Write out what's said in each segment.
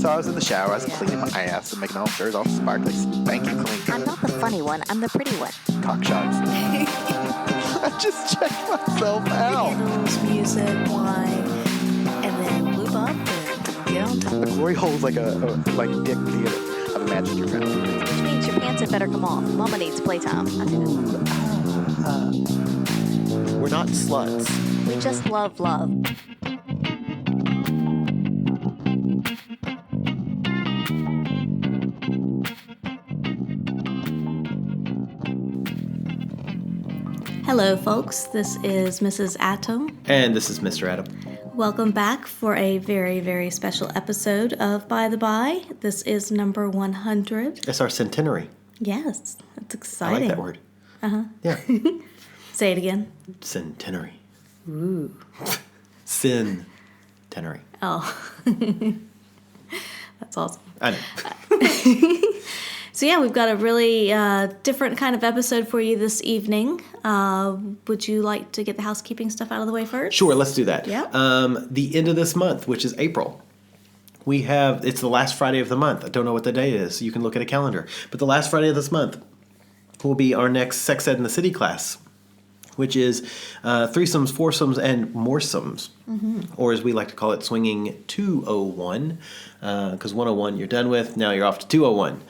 So I was in the shower, I was cleaning my ass and making all sure it's all sparkly, spanky clean. I'm not the funny one, I'm the pretty one. Cock shots. I just checked myself out. Candles, music, wine, and then lube up and get on top. The glory hole's like a dick theater. I've imagined your family. Which means your pants had better come off. Mama needs playtime. I do. We're not sluts. We just love love. Hello, folks. This is Mrs. Atom. And this is Mr. Atom. Welcome back for a very, very special episode of By the By. This is number 100. It's our centenary. Yes, that's I exciting. like that word. Uh-huh. Yeah. Say it again. Centenary. Ooh. Sin-tenary. Oh. That's awesome. I know. So yeah, we've got a really different kind of episode for you this evening. Would you like to get the housekeeping stuff out of the way first? Sure, let's do that. Yeah. The end of this month, which is April, it's the last Friday of the month. I don't know what the day is. You can look at a calendar. But the last Friday of this month will be our next Sex Ed in the City class, which is threesomes, foursomes, and moresomes, or as we like to call it, swinging 201, because 101 you're done with. Now you're off to 201.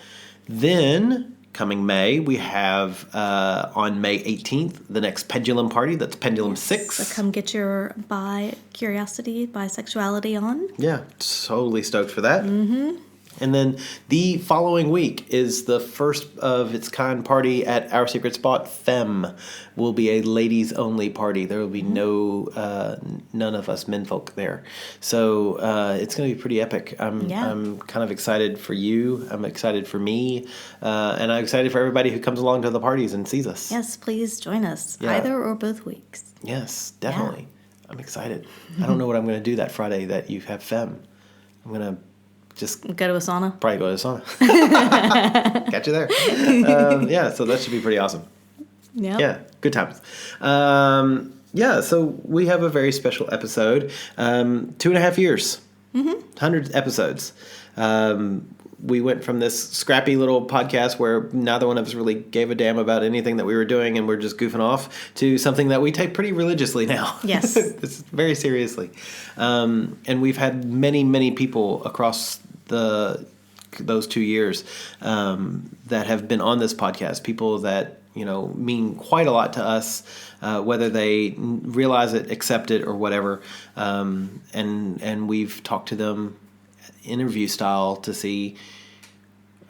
Then, coming May, we have on May 18th the next Pendulum Party. That's Pendulum 6. So come get your bisexuality on. Yeah, totally stoked for that. Mm-hmm. And then the following week is the first of its kind party at our secret spot, Femme. Will be a ladies only party. There will be none of us menfolk there. So it's going to be pretty epic. I'm kind of excited for you. I'm excited for me. And I'm excited for everybody who comes along to the parties and sees us. Yes, please join us. Yeah. Either or both weeks. Yes, definitely. Yeah. I'm excited. I don't know what I'm going to do that Friday that you have Femme. I'm going to just go to a sauna. Probably go to a sauna. Catch you there. So that should be pretty awesome. Yep. Yeah, good times. So we have a very special episode. 2.5 years. 100 episodes. We went from this scrappy little podcast where neither one of us really gave a damn about anything that we were doing and we're just goofing off to something that we take pretty religiously now. Yes. It's very seriously. And we've had many, many people across those 2 years that have been on this podcast, people that mean quite a lot to us, whether they realize it, accept it, or whatever. And we've talked to them interview style to see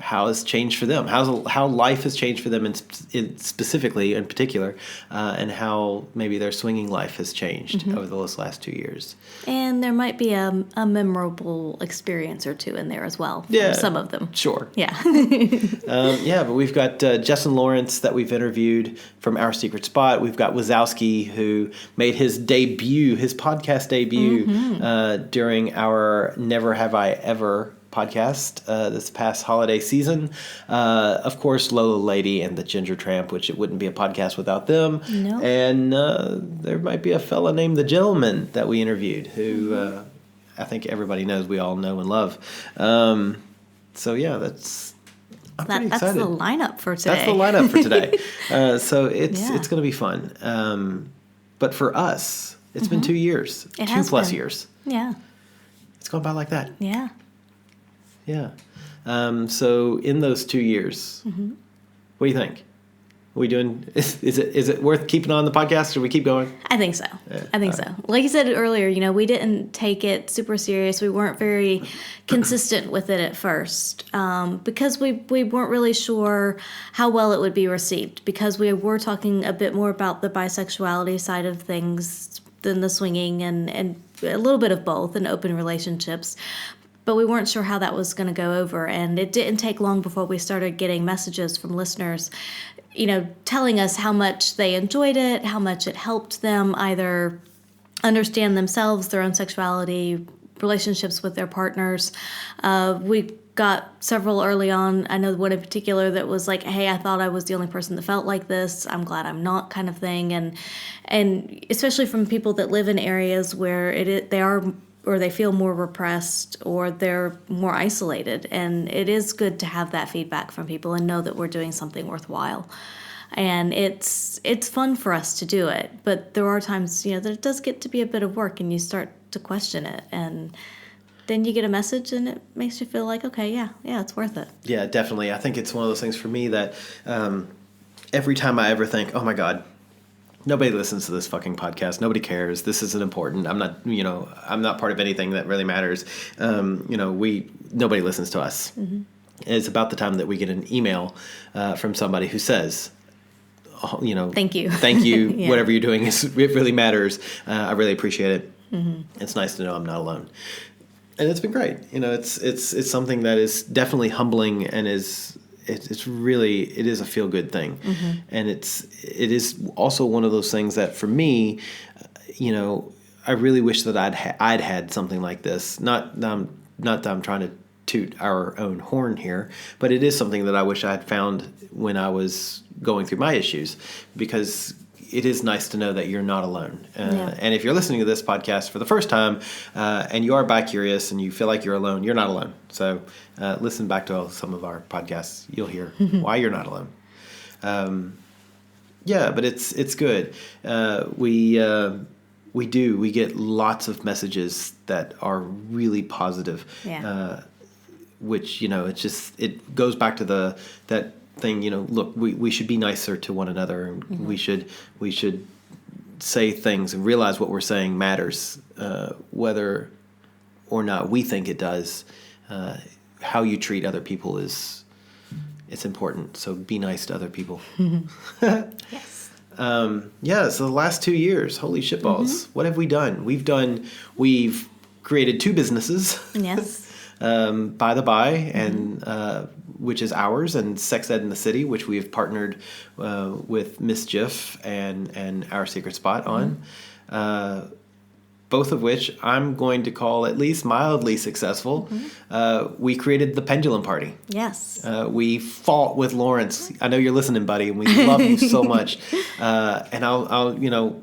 how it's changed for them, how life has changed for them, specifically in particular, and how maybe their swinging life has changed over those last 2 years. And there might be a memorable experience or two in there as well. Yeah, some of them. Sure. Yeah. But we've got Justin Lawrence that we've interviewed from Our Secret Spot. We've got Wazowski, who made his podcast debut during our Never Have I Ever podcast this past holiday season. Of course, Lola Lady and the Ginger Tramp, which it wouldn't be a podcast without them. No. And there might be a fella named The Gentleman that we interviewed, who I think everybody knows, we all know and love. I'm pretty excited. That's the lineup for today. That's the lineup for today. So it's going to be fun. But for us, it's been 2 years. It 2+ years. Yeah. It's gone by like that. Yeah. Yeah. So in those 2 years, what do you think? Are we doing? Is it worth keeping on the podcast, or we keep going? I think so. I think so. Like you said earlier, we didn't take it super serious. We weren't very consistent with it at first because we weren't really sure how well it would be received, because we were talking a bit more about the bisexuality side of things than the swinging and a little bit of both and open relationships. But we weren't sure how that was going to go over. And it didn't take long before we started getting messages from listeners, telling us how much they enjoyed it, how much it helped them either understand themselves, their own sexuality, relationships with their partners. We got several early on. I know one in particular that was like, hey, I thought I was the only person that felt like this. I'm glad I'm not, kind of thing. And especially from people that live in areas where they are or they feel more repressed, or they're more isolated. And it is good to have that feedback from people and know that we're doing something worthwhile. And it's fun for us to do it, but there are times, that it does get to be a bit of work, and you start to question it, and then you get a message, and it makes you feel like, okay, yeah, it's worth it. Yeah, definitely. I think it's one of those things for me that every time I ever think, oh my God, nobody listens to this fucking podcast. Nobody cares. This isn't important. I'm not part of anything that really matters. Nobody listens to us. Mm-hmm. It's about the time that we get an email from somebody who says, thank you, yeah. Whatever you're doing it really matters. I really appreciate it. Mm-hmm. It's nice to know I'm not alone, and it's been great. It's something that is definitely humbling, and it's really a feel good thing. Mm-hmm. And it is also one of those things that for me, I really wish that I'd had something like this. Not that I'm trying to toot our own horn here, but it is something that I wish I had found when I was going through my issues, because it is nice to know that you're not alone. And if you're listening to this podcast for the first time and you are bi-curious and you feel like you're alone, you're not alone. So listen back to some of our podcasts. You'll hear why you're not alone. But it's good. We get lots of messages that are really positive. Yeah. Which, it goes back to that thing, look, we should be nicer to one another. Mm-hmm. We should say things and realize what we're saying matters, whether or not we think it does. How you treat other people it's important. So be nice to other people. Yes. So the last 2 years, holy shitballs, what have we done? We've created 2 businesses. Yes. By the By, and which is ours, and Sex Ed in the City, which we have partnered with Miss Jiff and Our Secret Spot on. Both of which I'm going to call at least mildly successful. Mm-hmm. We created the Pendulum Party. Yes. We fought with Lawrence. I know you're listening, buddy, and we love you so much. And I'll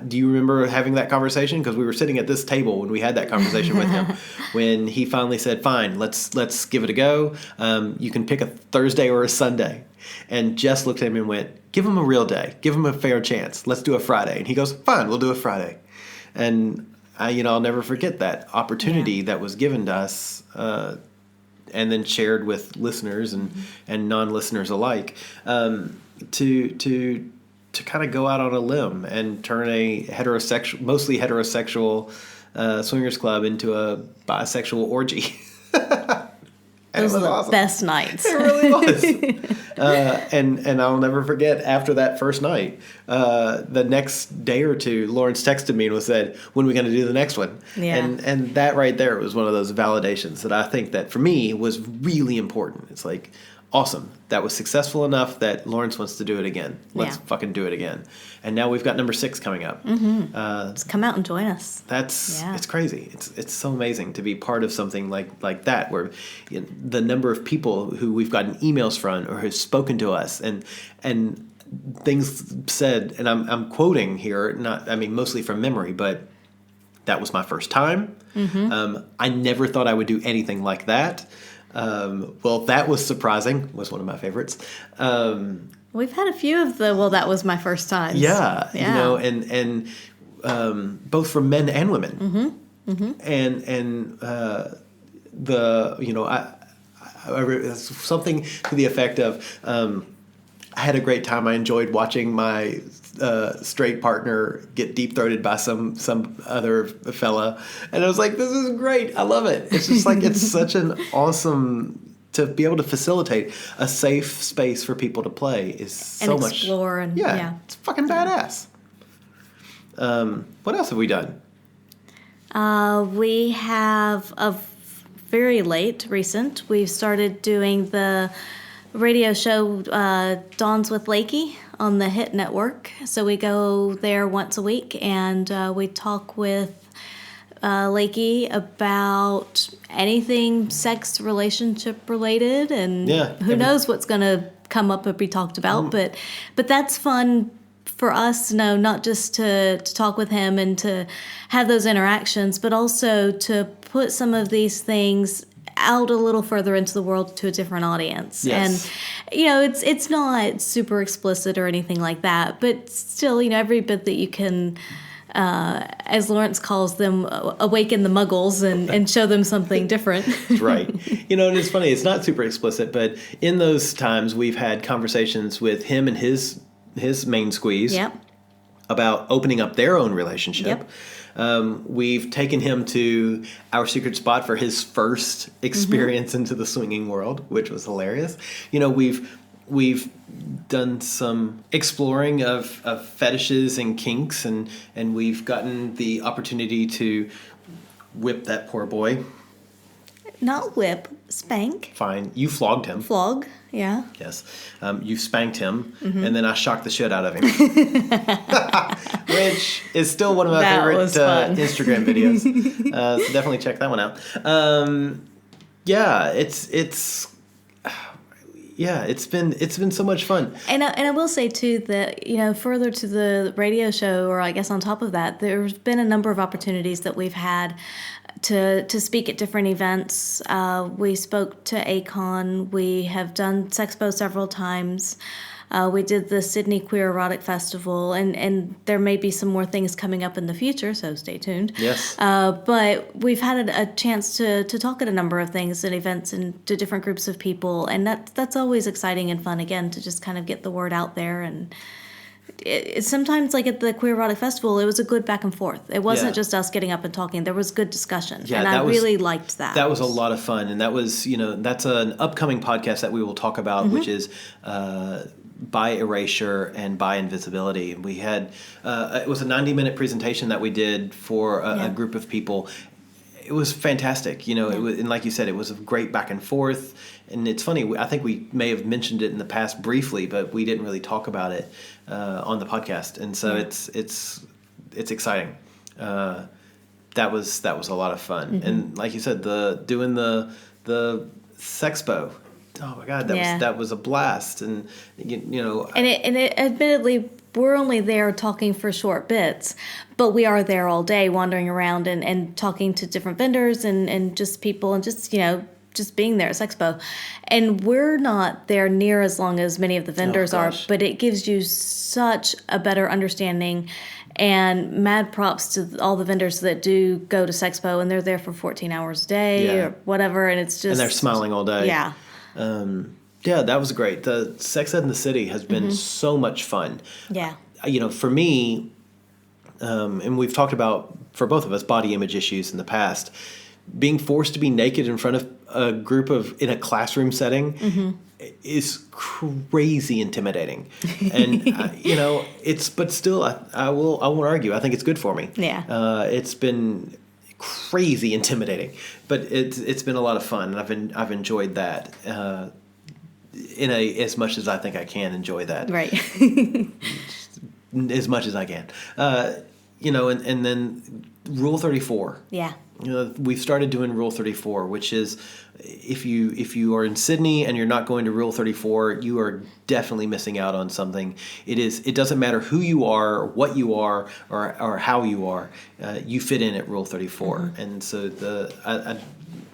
do you remember having that conversation? Because we were sitting at this table when we had that conversation with him, when he finally said, fine, let's give it a go. You can pick a Thursday or a Sunday. And Jess looked at him and went, give him a real day. Give him a fair chance. Let's do a Friday. And he goes, fine, we'll do a Friday. And I'll never forget that opportunity that was given to us, and then shared with listeners and non-listeners alike, to kind of go out on a limb and turn a mostly heterosexual swingers club into a bisexual orgy. Those were the best nights. It really was. And I'll never forget, after that first night, the next day or two, Lawrence texted me and said, when are we going to do the next one? Yeah. And that right there was one of those validations that I think that for me was really important. It's like, awesome. That was successful enough that Lawrence wants to do it again. Let's fucking do it again. And now we've got number 6 coming up. Mm-hmm. Just come out and join us. It's crazy. It's so amazing to be part of something like that, where the number of people who we've gotten emails from or have spoken to us and things said, and I'm quoting here, mostly from memory, but that was my first time. Mm-hmm. I never thought I would do anything like that. That was surprising, was one of my favorites. We've had a few of that was my first time. Yeah. And both from men and women. Mm-hmm. Mm-hmm. I something to the effect of, I had a great time. I enjoyed watching my straight partner get deep-throated by some other fella, and I was like, this is great. I love it. It's just like, it's such an awesome, to be able to facilitate a safe space for people to play is so and much. Explore and it's fucking badass. What else have we done? We have we've started doing the radio show Dawns with Lakey on the Hit Network. So we go there once a week, and we talk with Lakey about anything sex relationship related, and who knows what's going to come up and be talked about. But that's fun for us, not just to talk with him and to have those interactions, but also to put some of these things out a little further into the world to a different audience. Yes. And, it's not super explicit or anything like that, but still, every bit that you can, as Lawrence calls them, awaken the muggles and show them something different. Right. And it's funny, it's not super explicit, but in those times we've had conversations with him and his main squeeze Yep. about opening up their own relationship. Yep. We've taken him to our secret spot for his first experience into the swinging world, which was hilarious. We've done some exploring of fetishes and kinks, and we've gotten the opportunity to whip that poor boy. Not whip, spank. Fine. You flogged him. Flog, yeah. Yes. You spanked him, and then I shocked the shit out of him. Which is still one of my That favorite was fun. Instagram videos. So definitely check that one out. It's been so much fun. And I will say, too, that, further to the radio show, or I guess on top of that, there's been a number of opportunities that we've had to speak at different events. We spoke to ACON. We have done Sexpo several times. We did the Sydney Queer Erotic Festival, and there may be some more things coming up in the future, so stay tuned. Yes. But we've had a chance to talk at a number of things and events and to different groups of people, and that's always exciting and fun, again, to just kind of get the word out there. And sometimes, like at the Queer Erotic Festival, it was a good back and forth. It wasn't just us getting up and talking. There was good discussion, and I really liked that. That was a lot of fun, and that was, that's an upcoming podcast that we will talk about, which is by erasure and by invisibility. And we had it was a 90-minute presentation that we did for a group of people. It was fantastic, It was, and like you said, it was a great back and forth. And it's funny, I think we may have mentioned it in the past briefly, but we didn't really talk about it on the podcast. And so it's exciting. That was a lot of fun. And like you said, doing the Sexpo. Oh my God, that was a blast. And and it admittedly, we're only there talking for short bits, but we are there all day wandering around and talking to different vendors and just people and just being there at Sexpo. And we're not there near as long as many of the vendors are, but it gives you such a better understanding. And mad props to all the vendors that do go to Sexpo, and they're there for 14 hours a day or whatever, and it's just... And they're smiling all day. Yeah. That was great. The Sex Ed in the City has been so much fun. Yeah. For me, and we've talked about, for both of us, body image issues in the past. Being forced to be naked in front of a group in a classroom setting is crazy intimidating. And, but still, I won't argue. I think it's good for me. Yeah. It's been crazy intimidating, but it's been a lot of fun, and I've enjoyed that as much as I think I can enjoy that. Right. As much as I can. And then Rule 34. Yeah. We've started doing Rule 34, which is if you are in Sydney and you're not going to Rule 34, you are definitely missing out on something. It doesn't matter who you are, what you are, or how you are. You fit in at Rule 34. And so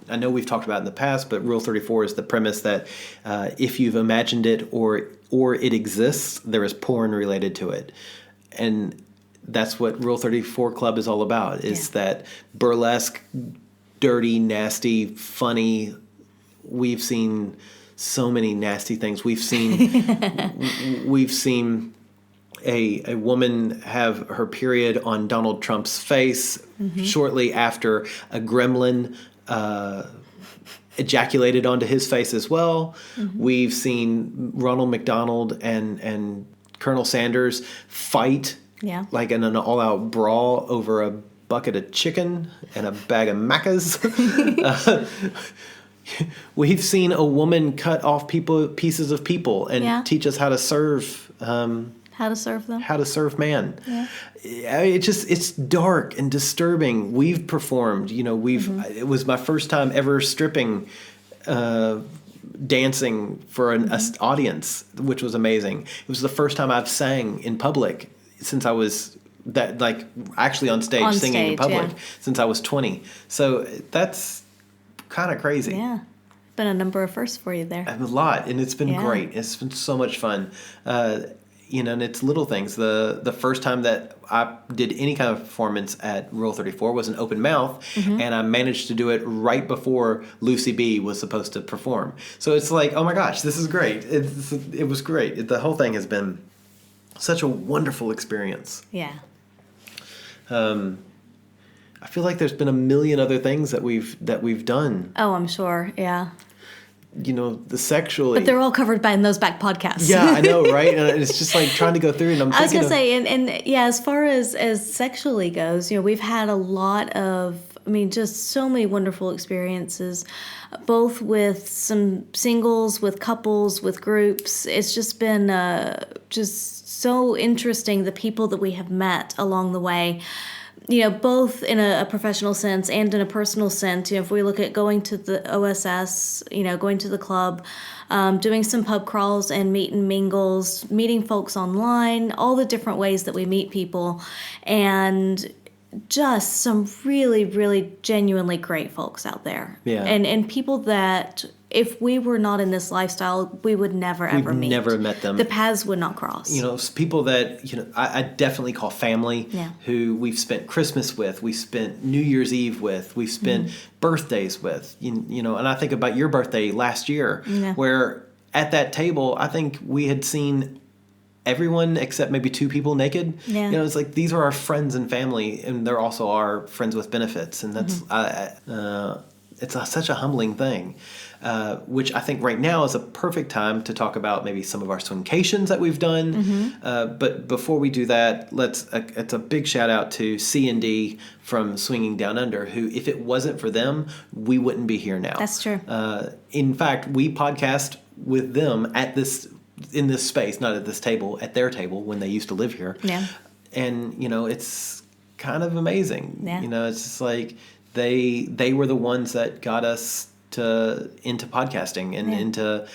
I know we've talked about it in the past, but Rule 34 is the premise that if you've imagined it or it exists, there is porn related to it. And that's what Rule 34 Club is all about, is that burlesque, dirty, nasty, funny. We've seen so many nasty things. We've seen a woman have her period on Donald Trump's face shortly after a gremlin ejaculated onto his face as well. We've seen Ronald McDonald and Colonel Sanders fight like in an all-out brawl over a bucket of chicken and a bag of macas. We've seen a woman cut off pieces of people and teach us how to serve. How to serve them. How to serve man. Yeah. It's dark and disturbing. We've performed. It was my first time ever stripping dancing for an audience, which was amazing. It was the first time I've sang in public since I was actually on stage singing in public since I was 20. So that's kind of crazy. Yeah. Been a number of firsts for you there. A lot, and it's been great. It's been so much fun. And it's little things. The first time that I did any kind of performance at Rule 34 was an open mouth, and I managed to do it right before Lucy B was supposed to perform. So it's like, oh my gosh, this is great. It was great. The whole thing has been such a wonderful experience. Yeah. I feel like there's been a million other things that we've done. Oh, I'm sure. Yeah. The sexually. But they're all covered by in those back podcasts. Yeah, I know, right? And it's just like trying to go through it. And I was going to say, and yeah, as far as sexually goes, we've had a lot of, just so many wonderful experiences, both with some singles, with couples, with groups. It's just been just so interesting, the people that we have met along the way. Both in a professional sense and in a personal sense. If we look at going to the OSS, going to the club, doing some pub crawls and meet and mingles, meeting folks online, all the different ways that we meet people, and just some really, really genuinely great folks out there. Yeah. And people that, if we were not in this lifestyle, we would never, ever meet. Never met them. The paths would not cross. People that, I definitely call family, who we've spent Christmas with, we spent New Year's Eve with, we've spent birthdays with, and I think about your birthday last year, where at that table, I think we had seen everyone except maybe two people naked. Yeah. It's like these are our friends and family, and they're also our friends with benefits, and that's it's such a humbling thing. Which I think right now is a perfect time to talk about maybe some of our swingcations that we've done. But before we do that, it's a big shout out to C&D from Swinging Down Under, who, if it wasn't for them, we wouldn't be here now. That's true. In fact, we podcast with them in this space, not at this table, at their table when they used to live here. Yeah. And, it's kind of amazing. Yeah. It's just like they were the ones that got us into podcasting and into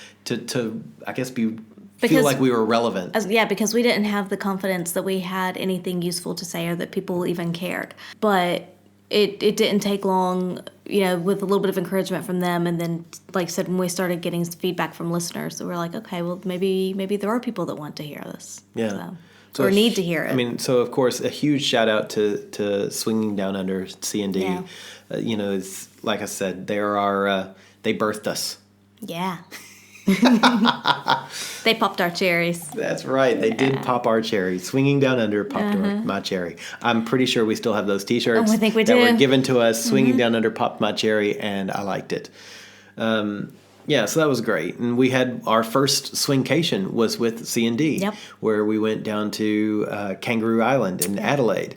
I guess feel like we were relevant. Because we didn't have the confidence that we had anything useful to say or that people even cared. But it didn't take long, with a little bit of encouragement from them, and then, like I said, when we started getting feedback from listeners, we were like, okay, well, maybe there are people that want to hear this. Yeah. Or need to hear it. So of course, a huge shout out to Swinging Down Under, C&D. Yeah. It's like I said, they birthed us. Yeah. They popped our cherries. That's right. They did pop our cherry. Swinging Down Under popped my cherry. I'm pretty sure we still have those T-shirts I think we that do. were given to us. Swinging Down Under popped my cherry, and I liked it. So that was great. And we had our first swingcation was with C&D, where we went down to Kangaroo Island in Adelaide.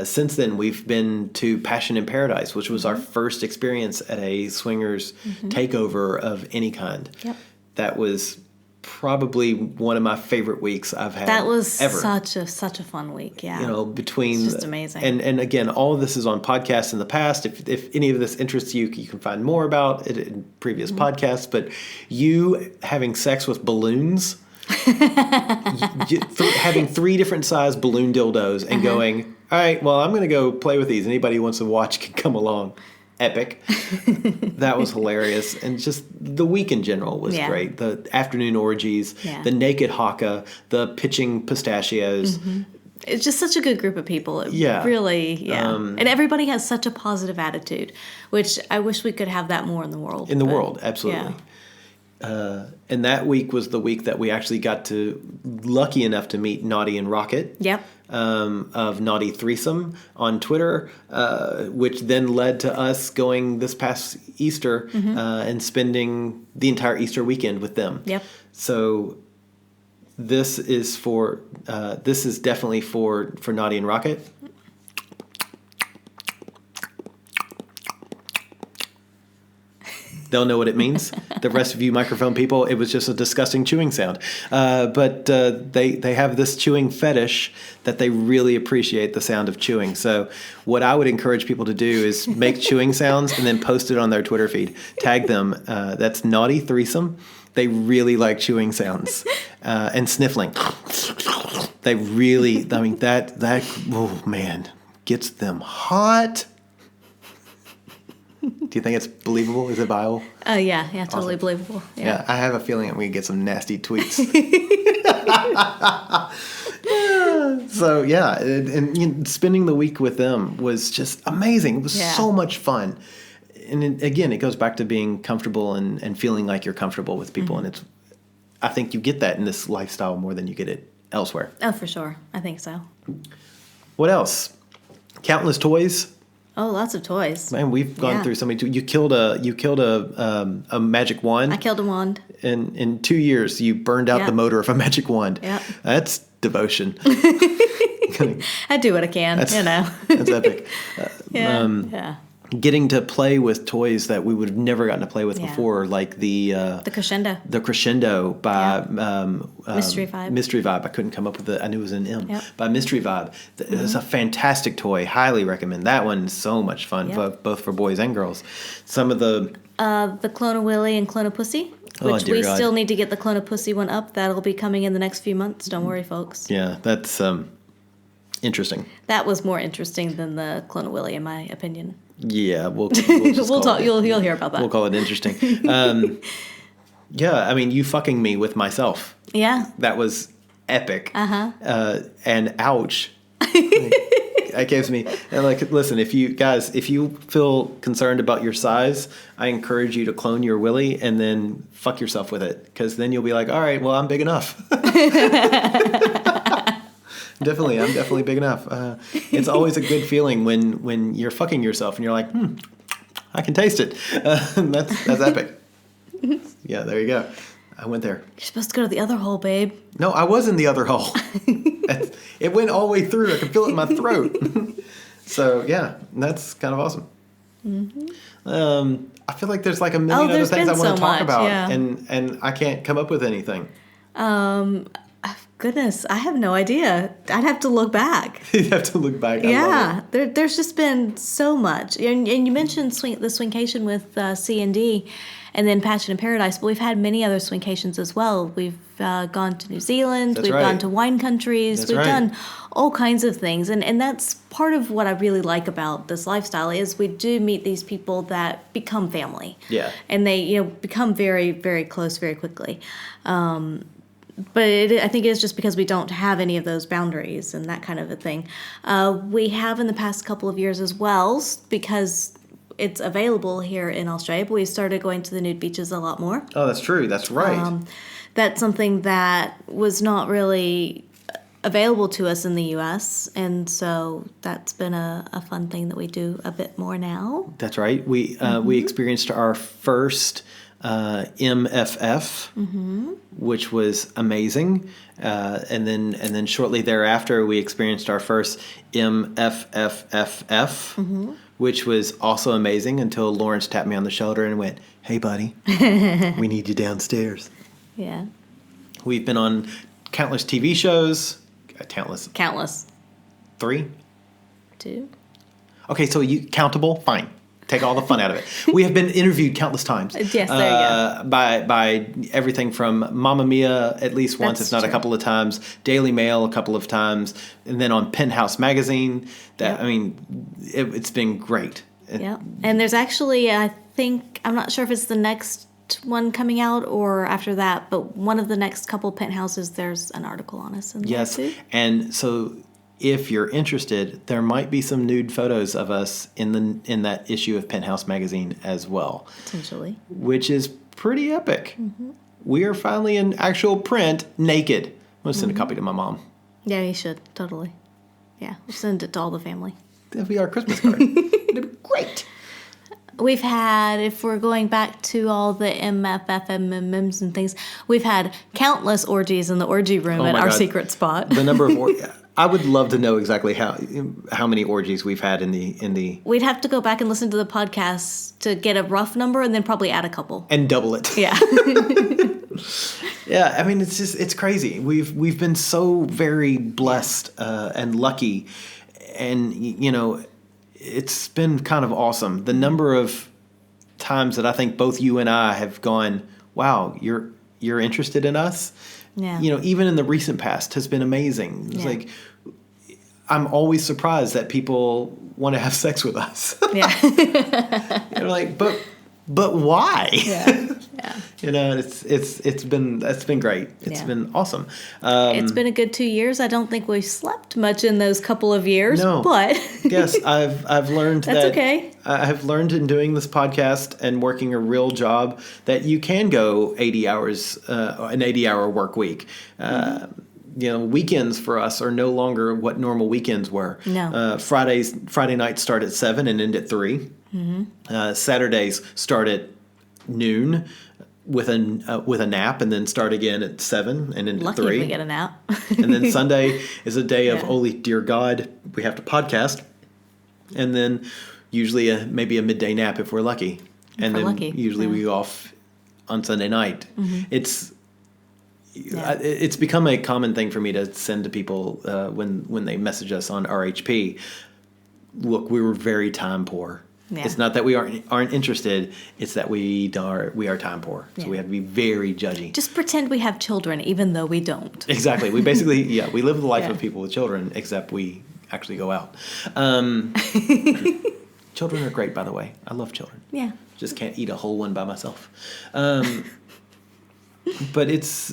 Since then, we've been to Passion in Paradise, which was our first experience at a swingers takeover of any kind. Yep. That was probably one of my favorite weeks I've had. That was ever. such a fun week. Yeah, between it's just amazing. And again, all of this is on podcasts in the past. If any of this interests you, you can find more about it in previous podcasts. But you having sex with balloons, having 3 different size balloon dildos, and going, all right, well, I'm going to go play with these. Anybody who wants to watch can come along. Epic. That was hilarious. And just the week in general was great. The afternoon orgies, the naked haka, the pitching pistachios. It's just such a good group of people. Really, and everybody has such a positive attitude, which I wish we could have that more in the world. Absolutely. And that week was the week that we actually got lucky enough to meet Naughty and Rocket. Yep. Of Naughty Threesome on Twitter, which then led to us going this past Easter and spending the entire Easter weekend with them. Yep. So this is definitely for Naughty and Rocket. they'll know what it means. The rest of you microphone people, it was just a disgusting chewing sound. But they have this chewing fetish that they really appreciate the sound of chewing. So what I would encourage people to do is make chewing sounds and then post it on their Twitter feed. Tag them. That's Naughty Threesome. They really like chewing sounds and sniffling. They really, I mean, that, oh man, gets them hot. Do you think it's believable? Is it viable? Oh, yeah, totally believable. Yeah, I have a feeling that we get some nasty tweets. So, yeah, and you know, spending the week with them was just amazing. It was so much fun. And again, it goes back to being comfortable and feeling like you're comfortable with people. And I think you get that in this lifestyle more than you get it elsewhere. Oh, for sure. I think so. What else? Countless toys. Oh, lots of toys. Man, we've gone through so many. You killed a magic wand. I killed a wand. In 2 years, you burned out the motor of a magic wand. Yeah. That's devotion. I do what I can, That's epic. Yeah. Getting to play with toys that we would have never gotten to play with before, like the Crescendo. The Crescendo by Mystery Vibe. Mystery Vibe. I couldn't come up with it. I knew it was an M. Yep. By Mystery Vibe. It's a fantastic toy. Highly recommend. That one's so much fun, both for boys and girls. Some of the Clone of Willy and Clone of Pussy, which we still need to get the Clone of Pussy one up. That'll be coming in the next few months. Don't worry, folks. Yeah, that's interesting. That was more interesting than the Clone of Willy, in my opinion. Yeah, we'll talk. You'll hear about that. We'll call it interesting. Yeah, I mean, you fucking me with myself. Yeah. That was epic. And ouch. That gives me, and like, listen, if you feel concerned about your size, I encourage you to clone your willy and then fuck yourself with it, because then you'll be like, all right, well, I'm big enough. I'm definitely big enough. It's always a good feeling when you're fucking yourself and you're like, I can taste it. That's epic. Yeah, there you go. I went there. You're supposed to go to the other hole, babe. No, I was in the other hole. It went all the way through. I could feel it in my throat. So, yeah, that's kind of awesome. I feel like there's like a million other things I want to talk about, and I can't come up with anything. Goodness, I have no idea. I'd have to look back. You'd have to look back. There's just been so much. And you mentioned the Swingcation with C&D and then Passion in Paradise, but we've had many other Swingcations as well. We've gone to New Zealand. We've gone to wine countries. We've done all kinds of things. And that's part of what I really like about this lifestyle is we do meet these people that become family. Yeah. And they become very, very close very quickly. But I think it's just because we don't have any of those boundaries and that kind of a thing. We have in the past couple of years as well, because it's available here in Australia, but we started going to the nude beaches a lot more. Oh, that's true. That's right. That's something that was not really available to us in the U.S., and so that's been a fun thing that we do a bit more now. That's right. We experienced our first MFF, which was amazing, and then shortly thereafter we experienced our first MFFFF, which was also amazing until Lawrence tapped me on the shoulder and went, "Hey, buddy, we need you downstairs." Yeah. We've been on countless TV shows. Countless. 3? 2. Okay, so you countable? Fine. Take all the fun out of it. We have been interviewed countless times. Yes, there you go. By everything from Mamma Mia at least once, if not a couple of times, Daily Mail a couple of times, and then on Penthouse Magazine. I mean, it's been great. Yeah, and there's actually, I think, I'm not sure if it's the next one coming out or after that, but one of the next couple Penthouses, there's an article on us in there too. And so if you're interested, there might be some nude photos of us in that issue of Penthouse Magazine as well. Potentially. Which is pretty epic. We are finally in actual print, naked. I'm going to send a copy to my mom. Yeah, you should. Totally. Yeah, we'll send it to all the family. That'll be our Christmas card. It'll be great. We've had, if we're going back to all the MFFMMs and things, we've had countless orgies in the orgy room at our secret spot. The number of I would love to know exactly how many orgies we've had in the We'd have to go back and listen to the podcast to get a rough number and then probably add a couple. and double it. Yeah. Yeah, I mean, it's crazy. We've been so very blessed and lucky, and it's been kind of awesome. The number of times that I think both you and I have gone, wow, you're interested in us. Yeah. Even in the recent past has been amazing. It's Yeah. like I'm always surprised that people want to have sex with us. Yeah. Like, but why? Yeah. Yeah. It's been great. It's Yeah. been awesome. It's been a good 2 years. I don't think we've slept much in those couple of years, No. but Yes, I've learned That's that. okay. I've learned in doing this podcast and working a real job that you can go 80 hours, an 80-hour work week. Weekends for us are no longer what normal weekends were. No. Friday nights start at 7 and end at 3. Mm-hmm. Saturdays start at noon with a nap, and then start again at 7 and end at lucky 3. if we get a nap. And then Sunday is a day of, Yeah. holy dear God, we have to podcast. And then usually maybe a midday nap if we're lucky. And we're then lucky, usually yeah. we go off on Sunday night. Mm-hmm. It's become a common thing for me to send to people when they message us on RHP. Look, we were very time poor. Yeah. It's not that we aren't interested. It's that we are time poor. So Yeah. we have to be very judgy. Just pretend we have children, even though we don't. Exactly. We basically, we live the life Yeah. of people with children, except we actually go out. Children are great, by the way. I love children. Yeah. Just can't eat a whole one by myself. But it's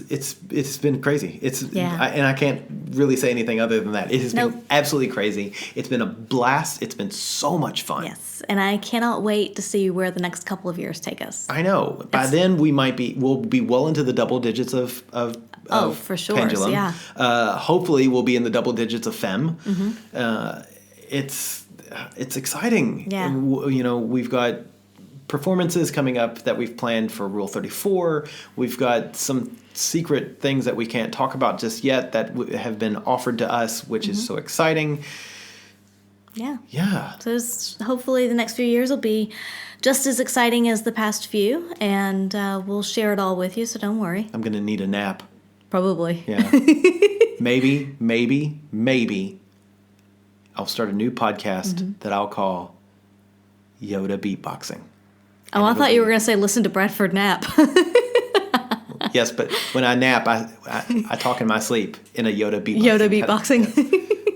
been crazy. Yeah. And I can't really say anything other than that. It has Nope. been absolutely crazy. It's been a blast. It's been so much fun. Yes. And I cannot wait to see where the next couple of years take us. I know. By then we'll be well into the double digits of for sure. pendulum. Yeah. Hopefully we'll be in the double digits of fem. Mm-hmm. It's exciting. Yeah. And, we've got performances coming up that we've planned for Rule 34. We've got some secret things that we can't talk about just yet that have been offered to us, which is so exciting. Yeah. Yeah. So hopefully the next few years will be just as exciting as the past few, and we'll share it all with you, so don't worry. I'm going to need a nap. Probably. Yeah. Maybe I'll start a new podcast that I'll call Yoda Beatboxing. Oh, I thought you were going to say listen to Bradford Nap. Yes, but when I nap, I talk in my sleep in a Yoda beatboxing. Yoda beatboxing.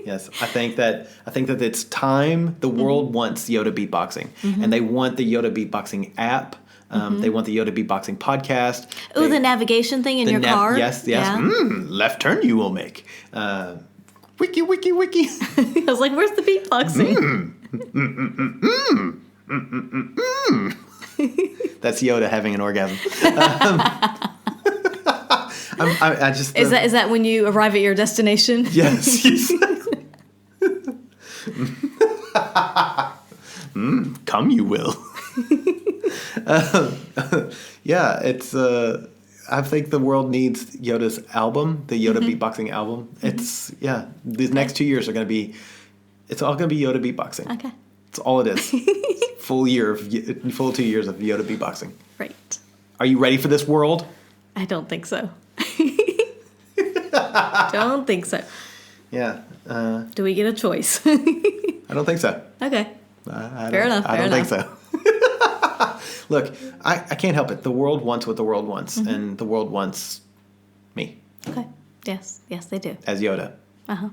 Yes, I think that it's time. The world wants Yoda beatboxing, and they want the Yoda beatboxing app. They want the Yoda beatboxing podcast. Ooh, the navigation thing in your car. Yes. Yeah. Left turn you will make. Wiki. I was like, where's the beatboxing? That's Yoda having an orgasm. I just Is that when you arrive at your destination? yes. Come you will. Yeah, it's. I think the world needs Yoda's album, the Yoda beatboxing album. It's these next 2 years are going to be. It's all going to be Yoda beatboxing. Okay. That's all it is. Full 2 years of Yoda beatboxing. Right. Are you ready for this world? I don't think so. Don't think so. Yeah. Do we get a choice? I don't think so. Okay. Fair enough. I don't think so. Look, I can't help it. The world wants what the world wants, and the world wants me Okay. Yes, they do. as Yoda. Uh-huh.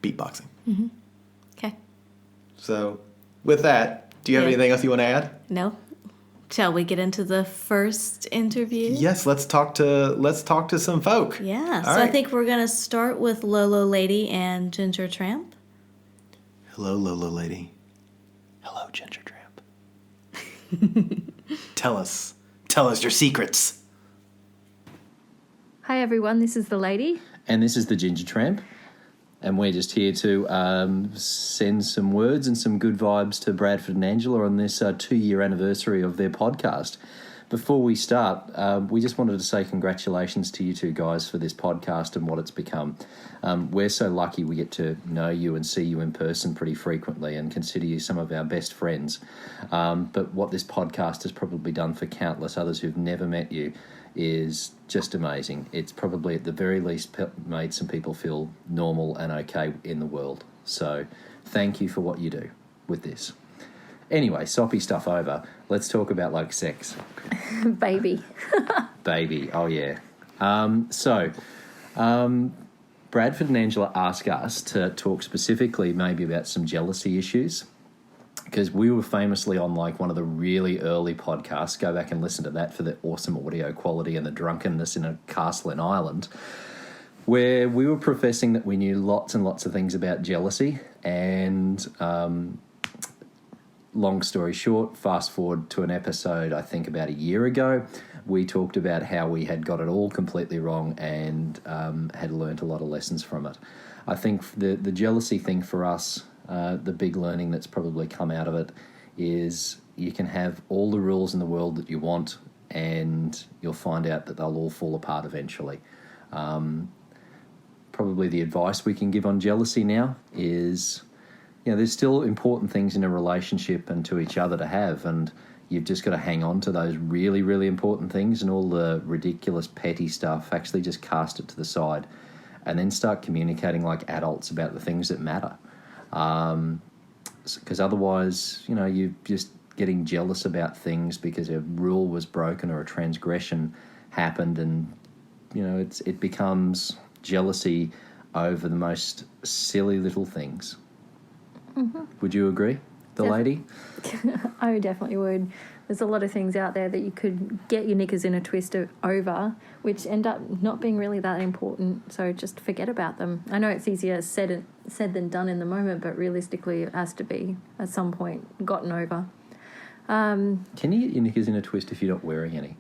Beatboxing. Okay. So, with that, do you have Yeah. anything else you want to add? No? Shall we get into the first interview? Yes, let's talk to some folk. Yeah. All So I right. think we're going to start with Lolo Lady and Ginger Tramp. Hello, Lola lady. Hello, Ginger Tramp. Tell us your secrets. Hi everyone, this is the lady. And this is the Ginger Tramp. And we're just here to send some words and some good vibes to Bradford and Angela on this 2-year anniversary of their podcast. before we start, we just wanted to say congratulations to you two guys for this podcast and what it's become. We're so lucky we get to know you and see you in person pretty frequently and consider you some of our best friends. But what this podcast has probably done for countless others who've never met you is just amazing. It's probably at the very least made some people feel normal and okay in the world. So thank you for what you do with this. Anyway, soppy stuff over. Let's talk about like sex. Baby. Baby, oh yeah. Bradford and Angela asked us to talk specifically maybe about some jealousy issues, because we were famously on like one of the really early podcasts. Go back and listen to that for the awesome audio quality and the drunkenness in a castle in Ireland, where we were professing that we knew lots and lots of things about jealousy. And long story short, fast forward to an episode, I think about a year ago, we talked about how we had got it all completely wrong and had learnt a lot of lessons from it. I think the jealousy thing for us, the big learning that's probably come out of it is you can have all the rules in the world that you want and you'll find out that they'll all fall apart eventually. Probably the advice we can give on jealousy now is, there's still important things in a relationship and to each other to have, and you've just got to hang on to those really, really important things, and all the ridiculous, petty stuff, actually just cast it to the side and then start communicating like adults about the things that matter. Because otherwise, you're just getting jealous about things because a rule was broken or a transgression happened, and, it becomes jealousy over the most silly little things. Mm-hmm. Would you agree, lady? I definitely would. There's a lot of things out there that you could get your knickers in a twist over, which end up not being really that important, so just forget about them. I know it's easier said than done in the moment, but realistically it has to be, at some point, gotten over. Can you get your knickers in a twist if you're not wearing any?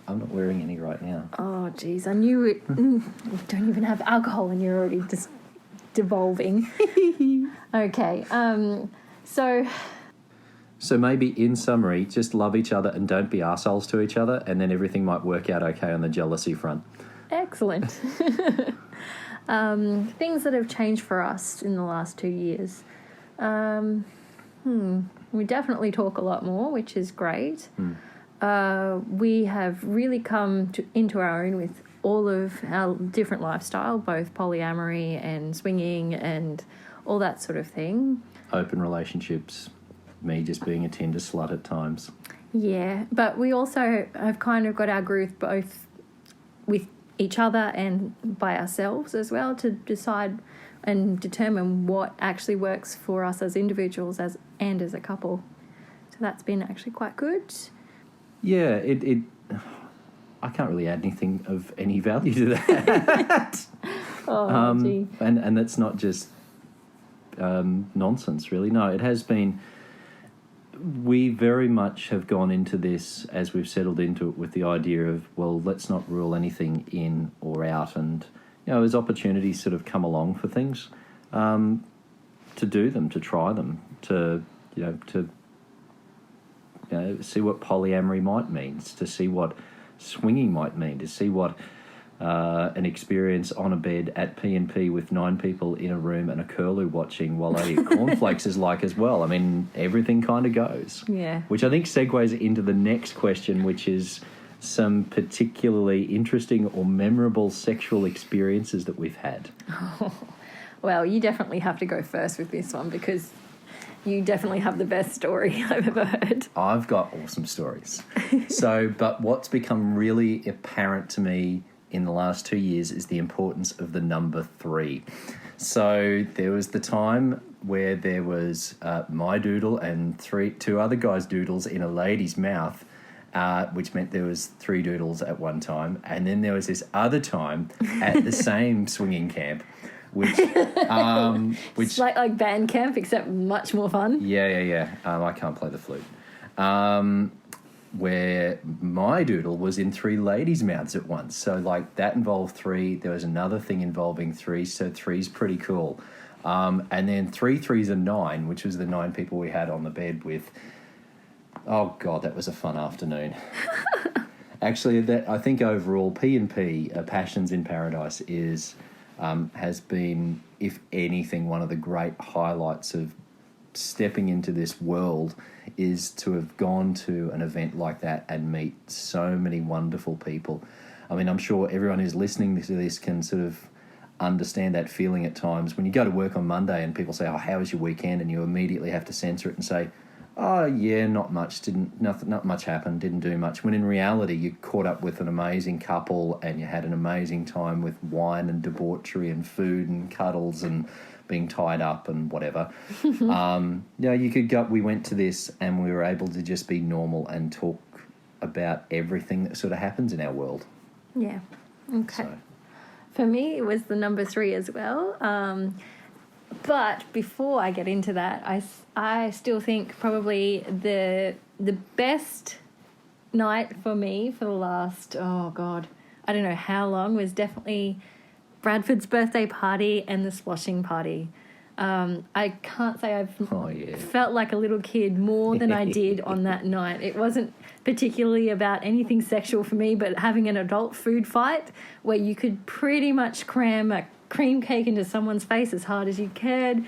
I'm not wearing any right now. Oh, geez, I knew it. You don't even have alcohol and you're already just devolving. Okay, So maybe in summary, just love each other and don't be arseholes to each other, and then everything might work out okay on the jealousy front. Excellent. Things that have changed for us in the last 2 years. We definitely talk a lot more, which is great. We have really come into our own with all of our different lifestyle, both polyamory and swinging and all that sort of thing. Open relationships, me just being a Tinder slut at times. Yeah, but we also have kind of got our groove both with each other and by ourselves as well to decide and determine what actually works for us as individuals and as a couple. So that's been actually quite good. Yeah, I can't really add anything of any value to that. Gee. And that's not just nonsense, really. No, it has been. We very much have gone into this as we've settled into it with the idea of, well, let's not rule anything in or out, and as opportunities sort of come along for things, to do them, to try them, to see what polyamory might mean, to see what swinging might mean, to see what an experience on a bed at P&P with 9 people in a room and a curlew watching while I eat cornflakes is like as well. I mean, everything kind of goes. Yeah. Which I think segues into the next question, which is some particularly interesting or memorable sexual experiences that we've had. Well, you definitely have to go first with this one because you definitely have the best story I've ever heard. I've got awesome stories. But what's become really apparent to me in the last 2 years is the importance of the number 3. So there was the time where there was my doodle and two other guys' doodles in a lady's mouth, which meant there was 3 doodles at one time. And then there was this other time at the same swinging camp, which it's like band camp, except much more fun. Yeah. I can't play the flute. Where my doodle was in 3 ladies' mouths at once. So, that involved 3. There was another thing involving 3, so 3's pretty cool. And then 3 threes and 9, which was the 9 people we had on the bed with. Oh God, that was a fun afternoon. Actually, I think overall P&P, Passions in Paradise, has been, if anything, one of the great highlights of stepping into this world, is to have gone to an event like that and meet so many wonderful people. I mean, I'm sure everyone who's listening to this can sort of understand that feeling at times when you go to work on Monday and people say, "Oh, how was your weekend?" and you immediately have to censor it and say, "Oh yeah, not much. Not much happened. Didn't do much." When in reality, you caught up with an amazing couple and you had an amazing time with wine and debauchery and food and cuddles and being tied up and whatever. You could go. We went to this and we were able to just be normal and talk about everything that sort of happens in our world. Yeah. Okay. So. For me, it was the number 3 as well. But before I get into that, I still think probably the best night for me for the last, I don't know how long, was definitely Bradford's birthday party and the sloshing party. I can't say I've felt like a little kid more than I did on that night. It wasn't particularly about anything sexual for me, but having an adult food fight where you could pretty much cram a cream cake into someone's face as hard as you could,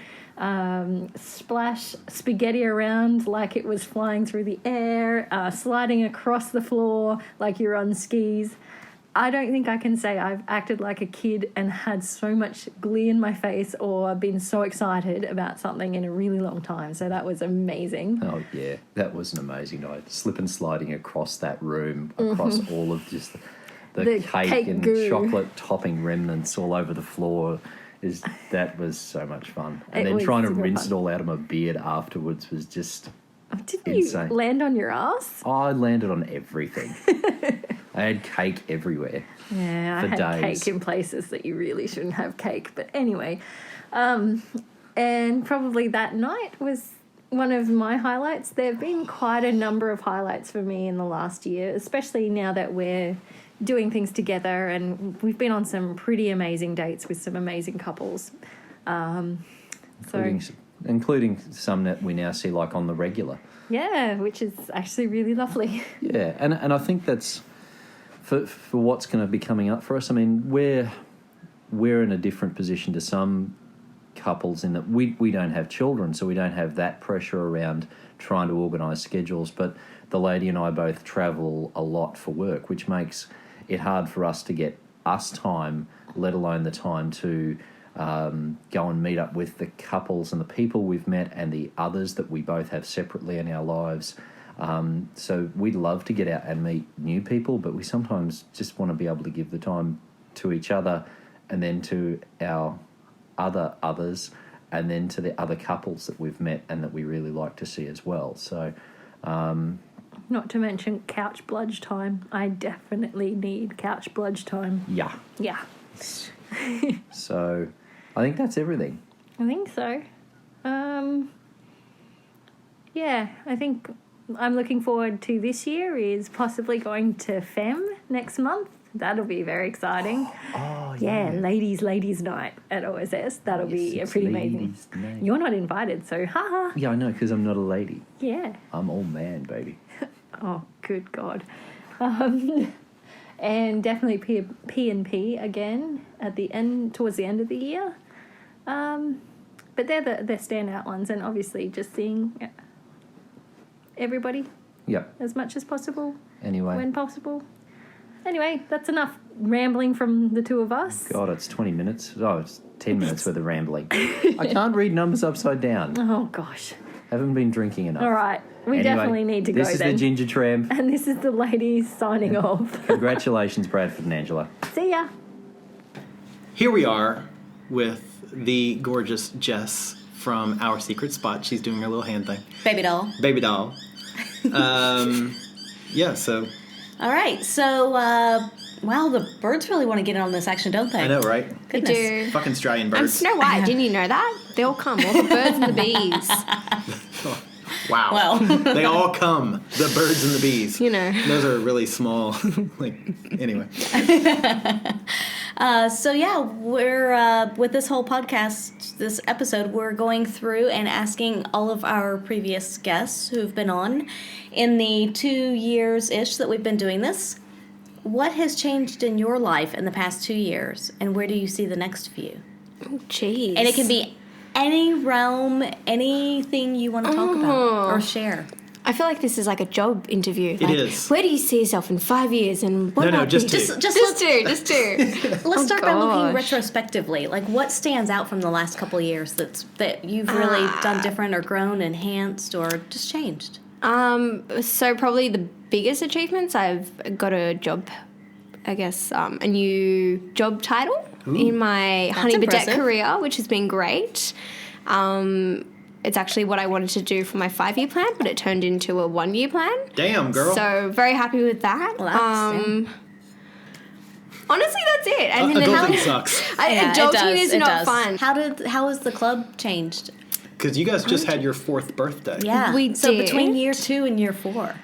splash spaghetti around like it was flying through the air, sliding across the floor like you're on skis. I don't think I can say I've acted like a kid and had so much glee in my face or been so excited about something in a really long time. So that was amazing. Oh, yeah. That was an amazing night. Slip and sliding across that room, across all of just the cake and goo. chocolate topping remnants all over the floor. That was so much fun. And It then was trying to super rinse fun. it all out of my beard afterwards was just Didn't insane. you land on your ass? I landed on everything. I had cake everywhere. Yeah, for I had days. cake in places that you really shouldn't have cake. But anyway, and probably that night was one of my highlights. There have been quite a number of highlights for me in the last year, especially now that we're doing things together, and we've been on some pretty amazing dates with some amazing couples. Including some that we now see like on the regular. Yeah, which is actually really lovely. Yeah, and I think that's for what's going to be coming up for us. I mean, we're in a different position to some couples in that we don't have children, so we don't have that pressure around trying to organise schedules. But the lady and I both travel a lot for work, which makes it hard for us to get us time, let alone the time to go and meet up with the couples and the people we've met and the others that we both have separately in our lives. So we'd love to get out and meet new people, but we sometimes just want to be able to give the time to each other and then to our others and then to the other couples that we've met and that we really like to see as well. So... Not to mention couch bludge time. I definitely need couch bludge time. Yeah. Yeah. So I think that's everything. I think so. Yeah, I think I'm looking forward to this year is possibly going to FEM next month. That'll be very exciting. Oh, Yeah, ladies night at OSS. That'll be it's pretty amazing. ladies' night. You're not invited, so haha. Yeah, I know, because I'm not a lady. Yeah. I'm all man, baby. Oh, good God. And definitely P&P again at the end, towards the end of the year. But they're the standout ones, and obviously just seeing everybody Yep. as much as possible Anyway. when possible. Anyway, that's enough rambling from the two of us. God, it's 20 minutes. Oh, it's 10 minutes worth of rambling. I can't read numbers upside down. Oh, gosh. Haven't been drinking enough. All right. We Anyway, definitely need to go This is then. the Ginger Tramp. And this is the ladies signing off. Congratulations, Bradford and Angela. See ya. Here we are with the gorgeous Jess from Our Secret Spot. She's doing her little hand thing. Baby doll. Baby doll. Yeah, so All right, so wow, the birds really want to get in on this action, don't they? I know, right? They Goodness. do. Fucking Australian I'm birds. Snow White. Didn't you know that? They all come. All the birds and the bees. Wow. Well. They all come. The birds and the bees. You know. Those are really small. Like, anyway. So yeah, we're with this whole podcast, this episode, we're going through and asking all of our previous guests who've been on in the 2 years-ish that we've been doing this. What has changed in your life in the past 2 years, and where do you see the next few? Oh, jeez. And it can be any realm, anything you want to talk about or share. I feel like this is like a job interview. It Like, is. Where do you see yourself in 5 years? And what No, about just these? two. Just two. Let's start by looking gosh. retrospectively. Like, what stands out from the last couple of years that you've really done different or grown, enhanced, or just changed? So probably the biggest achievements, I've got a job, I guess, a new job title in my honey bidet impressive. career, which has been great. It's actually what I wanted to do for my 5-year plan, but it turned into a 1-year plan. Damn, girl. So very happy with that. Well, that's, Honestly, that's it. And then Adulting sucks. Adulting is not fun. How has the club changed? Because you guys just had your 4th birthday. Yeah. We so did. between year 2 and year 4,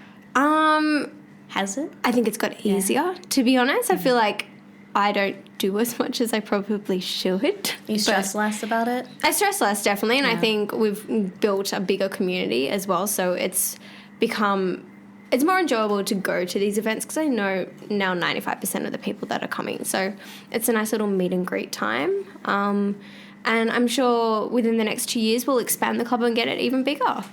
has it? I think it's got easier, to be honest. I feel like I don't do as much as I probably should. You stress less about it? I stress less, definitely, and I think we've built a bigger community as well, so it's more enjoyable to go to these events because I know now 95% of the people that are coming, so it's a nice little meet and greet time, and I'm sure within the next 2 years we'll expand the club and get it even bigger.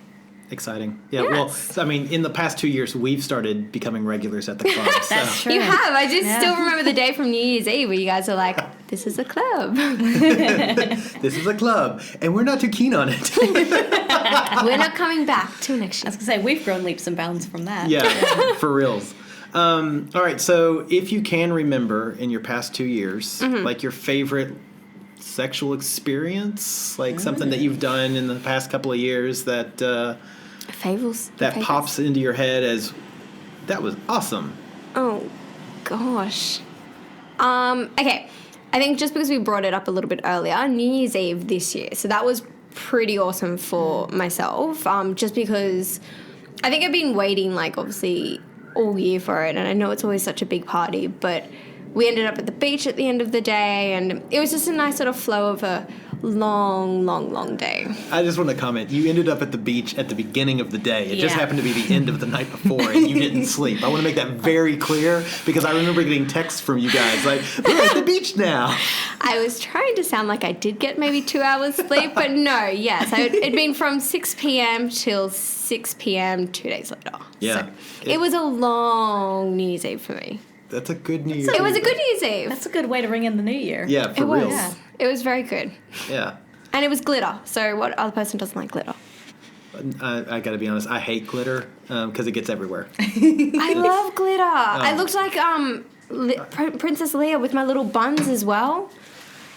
Exciting. Yeah, Yes. well, I mean, in the past 2 years, we've started becoming regulars at the club. That's so. true. You have. I just still remember the day from New Year's Eve where you guys are like, this is a club. This is a club, and we're not too keen on it. We're not coming back till next I year. was going to say, we've grown leaps and bounds from that. Yeah, for reals. All right, so if you can remember in your past 2 years, like your favorite sexual experience, like something that you've done in the past couple of years that Favors. pops into your head as, that was awesome. Oh, gosh. Okay. I think just because we brought it up a little bit earlier, New Year's Eve this year. So that was pretty awesome for myself. Just because I think I've been waiting, like, obviously all year for it. And I know it's always such a big party, but we ended up at the beach at the end of the day. And it was just a nice sort of flow of a long day. I just want to comment. You ended up at the beach at the beginning of the day. It just Yeah. happened to be the end of the night before, and you didn't sleep. I want to make that very clear because I remember getting texts from you guys like, we're at the beach now. I was trying to sound like I did get maybe 2 hours sleep, but no, yes. It'd been from 6 p.m. till 6 p.m. 2 days later. Yeah. So it was a long New Year's Eve for me. That's a good New Year's It was a Eve. good New Year's Eve. That's a good way to ring in the new year. Yeah, for It was. real. Yeah. It was very good. Yeah. And it was glitter. So what other person doesn't like glitter? I got to be honest. I hate glitter because it gets everywhere. I love glitter. I looked like Princess Leia with my little buns as well.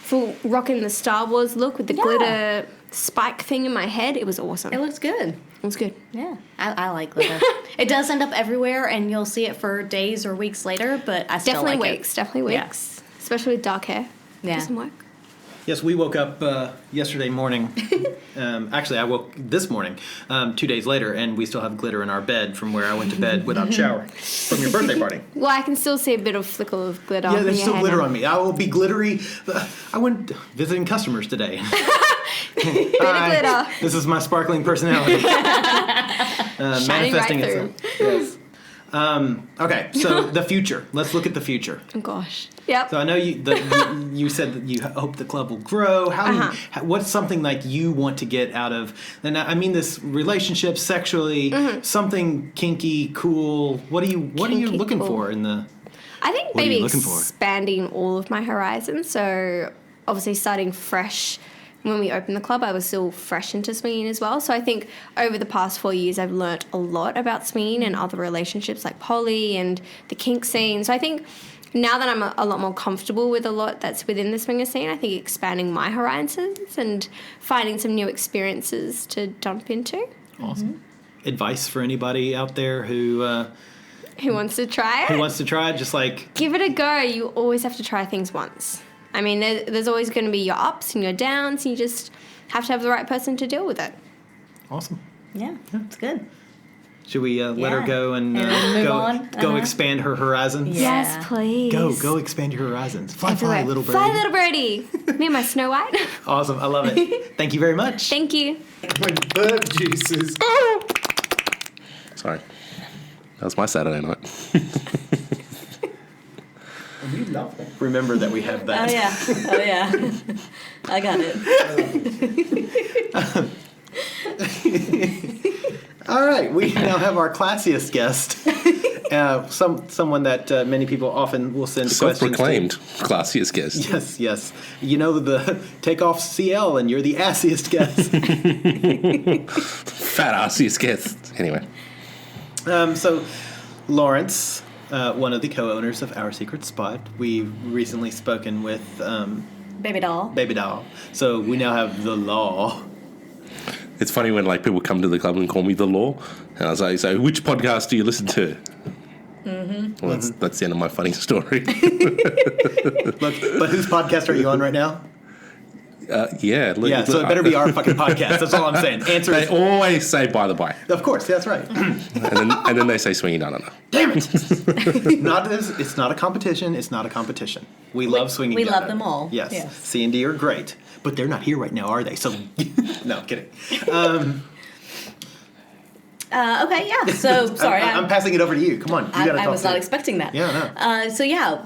Full rocking the Star Wars look with the glitter spike thing in my head. It was awesome. It looks good. It was good. Yeah, I like glitter. It does end up everywhere, and you'll see it for days or weeks later, but I still Definitely like weeks. Definitely Yeah. weeks. Especially with dark hair. Yeah. Doesn't work. Yes, we woke up yesterday morning. Actually, I woke this morning, 2 days later, and we still have glitter in our bed from where I went to bed without showering from your birthday party. Well, I can still see a bit of flicker of glitter. Yeah, on there's your still hair glitter now. on me. I will be glittery. I went visiting customers today. Bit of glitter. This is my sparkling personality. Shining Manifesting right through. itself. Yes. Okay, so the future. Let's look at the future. Oh, gosh. Yep. So I know you said that you hope the club will grow. What's something like you want to get out of? And I mean this relationship, sexually, something kinky, cool. What are you Kinky, looking cool. for in the? I think What are you maybe looking for? expanding all of my horizons. So obviously starting fresh. When we opened the club, I was still fresh into swinging as well. So I think over the past 4 years, I've learnt a lot about swinging and other relationships like poly and the kink scene. So I think now that I'm a lot more comfortable with a lot that's within the swinger scene, I think expanding my horizons and finding some new experiences to jump into. Awesome. Advice for anybody out there who Who wants to try it? wants to try it? Just like Give it a go. You always have to try things once. I mean, there's always going to be your ups and your downs, and you just have to have the right person to deal with it. awesome. Yeah, it's good. Should we let her Yeah. go and And move go on? go expand her horizons? Yeah. Yes, please. Go expand your horizons. Fly, Everywhere. fly, little birdie. Fly, little birdie. Me and my Snow White. Awesome. I love it. Thank you very much. Thank you. My bird juices. Sorry. That was my Saturday night. We love them. Remember that we have that. Oh yeah. I got it. All right, we now have our classiest guest. Someone that many people often will send questions to. Self-proclaimed classiest guest. Yes, yes. You know the take off CL, and you're the assiest guest. Fat assiest guest. Anyway. So, Lawrence, one of the co-owners of Our Secret Spot, we've recently spoken with Baby doll. Baby Doll. So we now have the law. It's funny when like people come to the club and call me the law, and I was like, "So which podcast do you listen to?" Mm-hmm. Well, that's the end of my funny story. Look, but whose podcast are you on right now? Yeah, look, Yeah, so it better be our fucking podcast. That's all I'm saying. Answer They is, always say by the by, of course, that's right. and then they say swinging. No. Damn it! It's not a competition. It's not a competition. We love swinging. we Down love Under. them all. Yes. Yes. C and D are great, but they're not here right now, are they? So, no, kidding. Okay, yeah. So sorry, I'm passing it over to you. Come on, you gotta I talk was to not it. expecting that. Yeah, no. So yeah,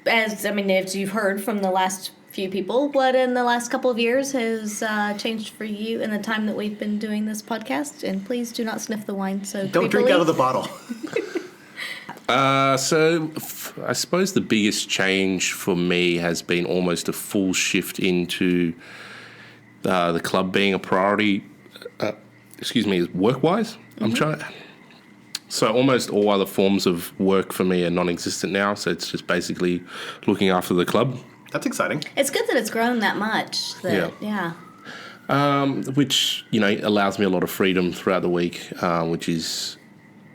as you've heard from the last few people, what in the last couple of years has changed for you in the time that we've been doing this podcast? And please do not sniff the wine. So Don't drink creepily. out of the bottle. I suppose the biggest change for me has been almost a full shift into the club being a priority. Work-wise. I'm trying. So almost all other forms of work for me are non-existent now. So it's just basically looking after the club. That's exciting. It's good that it's grown that much. Yeah. Which allows me a lot of freedom throughout the week, which is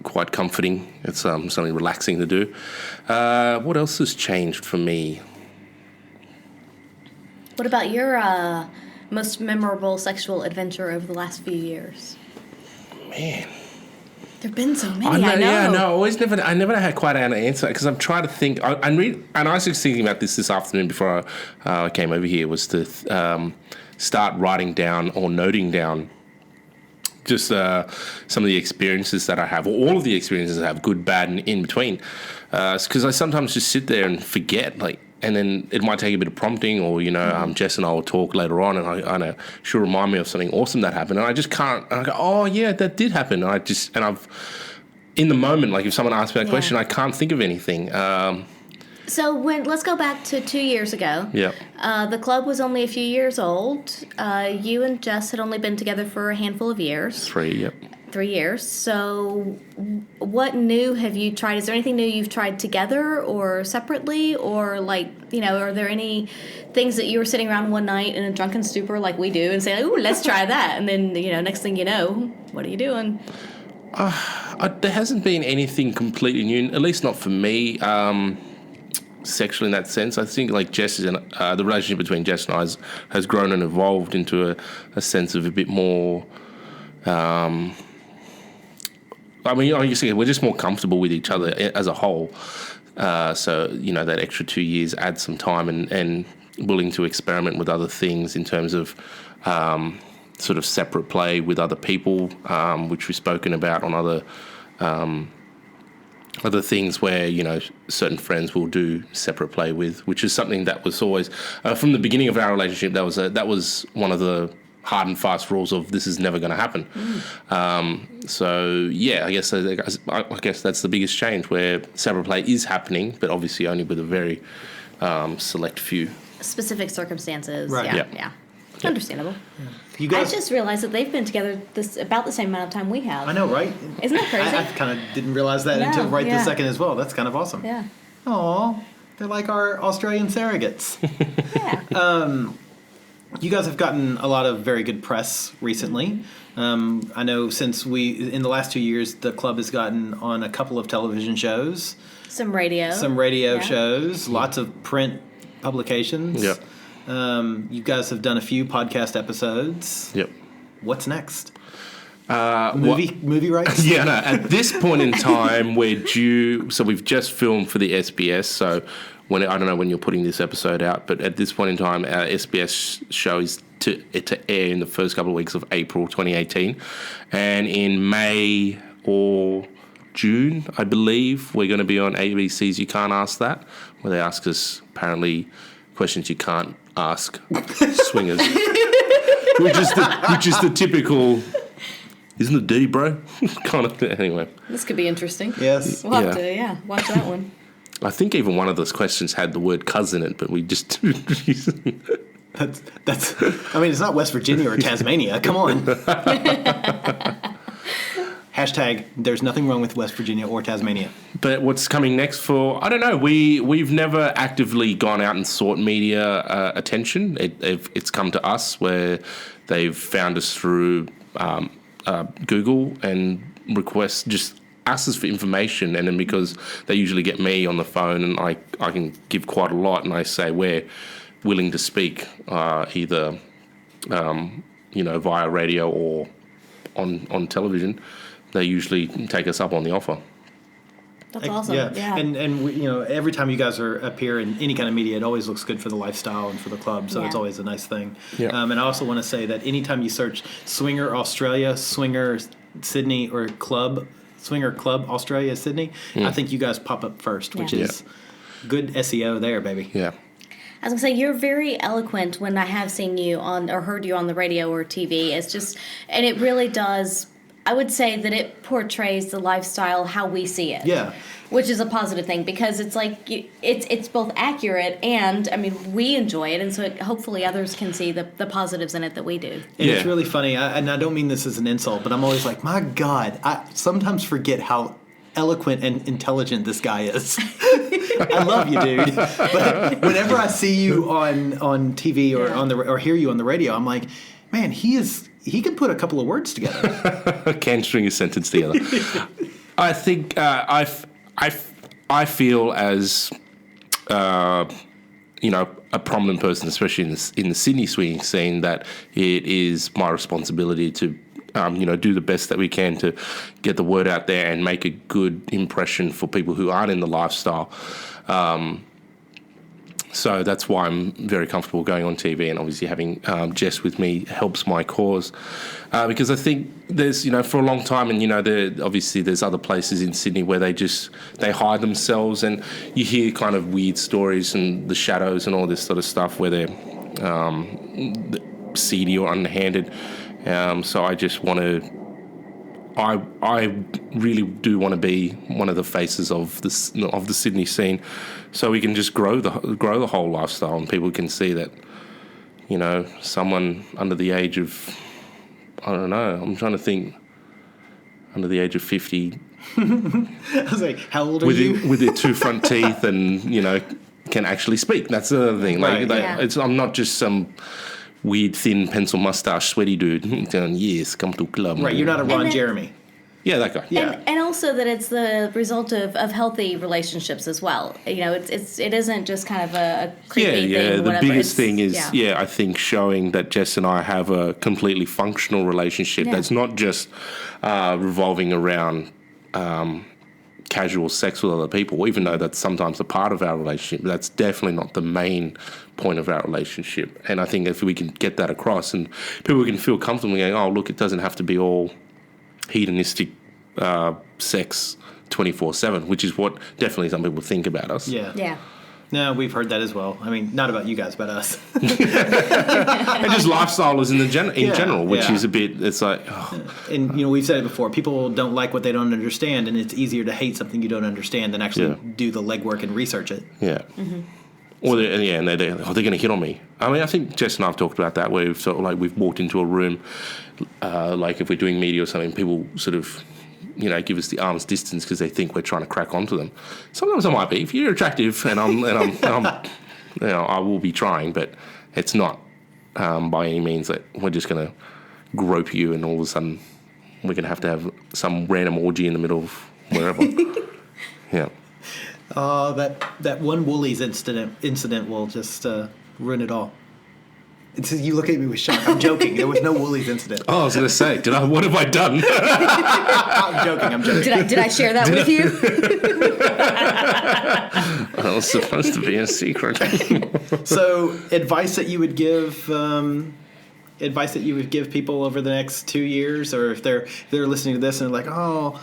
quite comforting. It's something relaxing to do. What else has changed for me? What about your most memorable sexual adventure over the last few years? Man. There've been so many. I know. I know. Yeah, no, I never had quite an answer because I'm trying to think. And I was just thinking about this afternoon before I came over here, was to start writing down or noting down just some of the experiences that I have, or all of the experiences I have, good, bad, and in between. Because I sometimes just sit there and forget, and then it might take a bit of prompting, or Jess and I will talk later on, and she'll remind me of something awesome that happened, and I just can't. And I go, oh yeah, that did happen. And I've in the moment, like if someone asks me that question, I can't think of anything. So let's go back to 2 years ago. Yeah. The club was only a few years old. You and Jess had only been together for a handful of years. 3. Yep. 3 years. So what new have you tried? Is there anything new you've tried together or separately? Or are there any things that you were sitting around one night in a drunken stupor like we do and say, ooh, let's try that. And then, next thing you know, what are you doing? There hasn't been anything completely new, at least not for me, sexually in that sense. I think like Jess the relationship between Jess and I has grown and evolved into a sense of a bit more... we're just more comfortable with each other as a whole. So, that extra 2 years adds some time and willing to experiment with other things in terms of sort of separate play with other people, which we've spoken about on other things where, certain friends will do separate play with, which is something that was always, from the beginning of our relationship, that was one of the hard and fast rules of this is never going to happen. So yeah, I guess that's the biggest change, where separate play is happening, but obviously only with a very select few Specific circumstances. Right. Yeah. Understandable. You guys, I just realized that they've been together about the same amount of time we have. I know, right? Isn't that crazy? I kind of didn't realize that until this second as well. That's kind of awesome. Yeah. Aw, they're like our Australian surrogates. Yeah. You guys have gotten a lot of very good press recently. I know in the last 2 years, the club has gotten on a couple of television shows. Some radio. Shows, lots of print publications. Yep. You guys have done a few podcast episodes. Yep. What's next? Movie rights? Yeah, no. At this point in time, we're due. So we've just filmed for the SBS. So I don't know when you're putting this episode out, but at this point in time, our SBS show is to air in the first couple of weeks of April 2018, and in May or June, I believe, we're going to be on ABC's You Can't Ask That, where they ask us apparently questions you can't ask swingers, which is the typical. Isn't it dirty, bro? Kind of thing. Anyway. This could be interesting. Yes. We'll have to, watch that one. I think even one of those questions had the word cousin in it, but we just... That's. I mean, it's not West Virginia or Tasmania. Come on. Hashtag, there's nothing wrong with West Virginia or Tasmania. But what's coming next for... I don't know. We've never actively gone out and sought media attention. It's come to us where they've found us through Google and just ask us for information. And then because they usually get me on the phone and I can give quite a lot, and I say we're willing to speak either via radio or on television, they usually take us up on the offer. That's awesome. Yeah. And we, every time you guys appear in any kind of media, it always looks good for the lifestyle and for the club. So it's always a nice thing. Yeah. And I also want to say that anytime you search Swinger Australia, Swinger Sydney, or Swinger Club Australia Sydney, I think you guys pop up first, which is good SEO there, baby. Yeah. I was going to say, you're very eloquent when I have seen you on or heard you on the radio or TV. It's just, and it really does... I would say that it portrays the lifestyle how we see it. Yeah. Which is a positive thing, because it's like it's both accurate and, I mean, we enjoy it, and so hopefully others can see the positives in it that we do. And it's really funny, and I don't mean this as an insult, but I'm always like, my God, I sometimes forget how eloquent and intelligent this guy is. I love you, dude. But whenever I see you on TV or or hear you on the radio, I'm like, man, he can put a couple of words together. Can string a sentence together. I think I feel as a prominent person, especially in the Sydney swinging scene, that it is my responsibility to do the best that we can to get the word out there and make a good impression for people who aren't in the lifestyle. So that's why I'm very comfortable going on TV, and obviously having Jess with me helps my cause, because I think there's, for a long time, and obviously there's other places in Sydney where they hide themselves, and you hear kind of weird stories and the shadows and all this sort of stuff where they're seedy or underhanded. So I just want to. I really do want to be one of the faces of the Sydney scene, so we can just grow the whole lifestyle, and people can see that, someone under the age of, I don't know, I'm trying to think, under the age of 50. I was like, how old are you? With their two front teeth and, can actually speak. That's the other thing. I'm not just some weird, thin, pencil mustache, sweaty dude telling, yes, come to club. Right, you're not a Ron Jeremy. Yeah, that guy. Yeah. And also that it's the result of healthy relationships as well. It isn't just kind of a creepy thing. Yeah, or the whatever. biggest thing is, I think showing that Jess and I have a completely functional relationship that's not just revolving around casual sex with other people, even though that's sometimes a part of our relationship. That's definitely not the main point of our relationship. And I think if we can get that across and people can feel comfortable going, oh, look, it doesn't have to be all hedonistic sex 24/7, which is what definitely some people think about us. Yeah. No, we've heard that as well. I mean, not about you guys, but us. And just lifestylers in general, which is a bit, it's like... Oh. And, we've said it before, people don't like what they don't understand, and it's easier to hate something you don't understand than actually do the legwork and research it. Yeah. Mm-hmm. Or they're going to hit on me. I mean, I think Jess and I have talked about that, where we've walked into a room, like if we're doing media or something, people sort of, give us the arm's distance because they think we're trying to crack onto them. Sometimes I might be. If you're attractive, and I'm I will be trying, but it's not by any means that we're just going to grope you and all of a sudden we're going to have some random orgy in the middle of wherever. Yeah. That one Woolies incident will just ruin it all. You look at me with shock. I'm joking. There was no Woolies incident. Oh, I was going to say, what have I done? I'm joking. Did I share that with you? Well, it was supposed to be a secret. So, advice that you would give people over the next 2 years, or if they're listening to this and they're like, oh,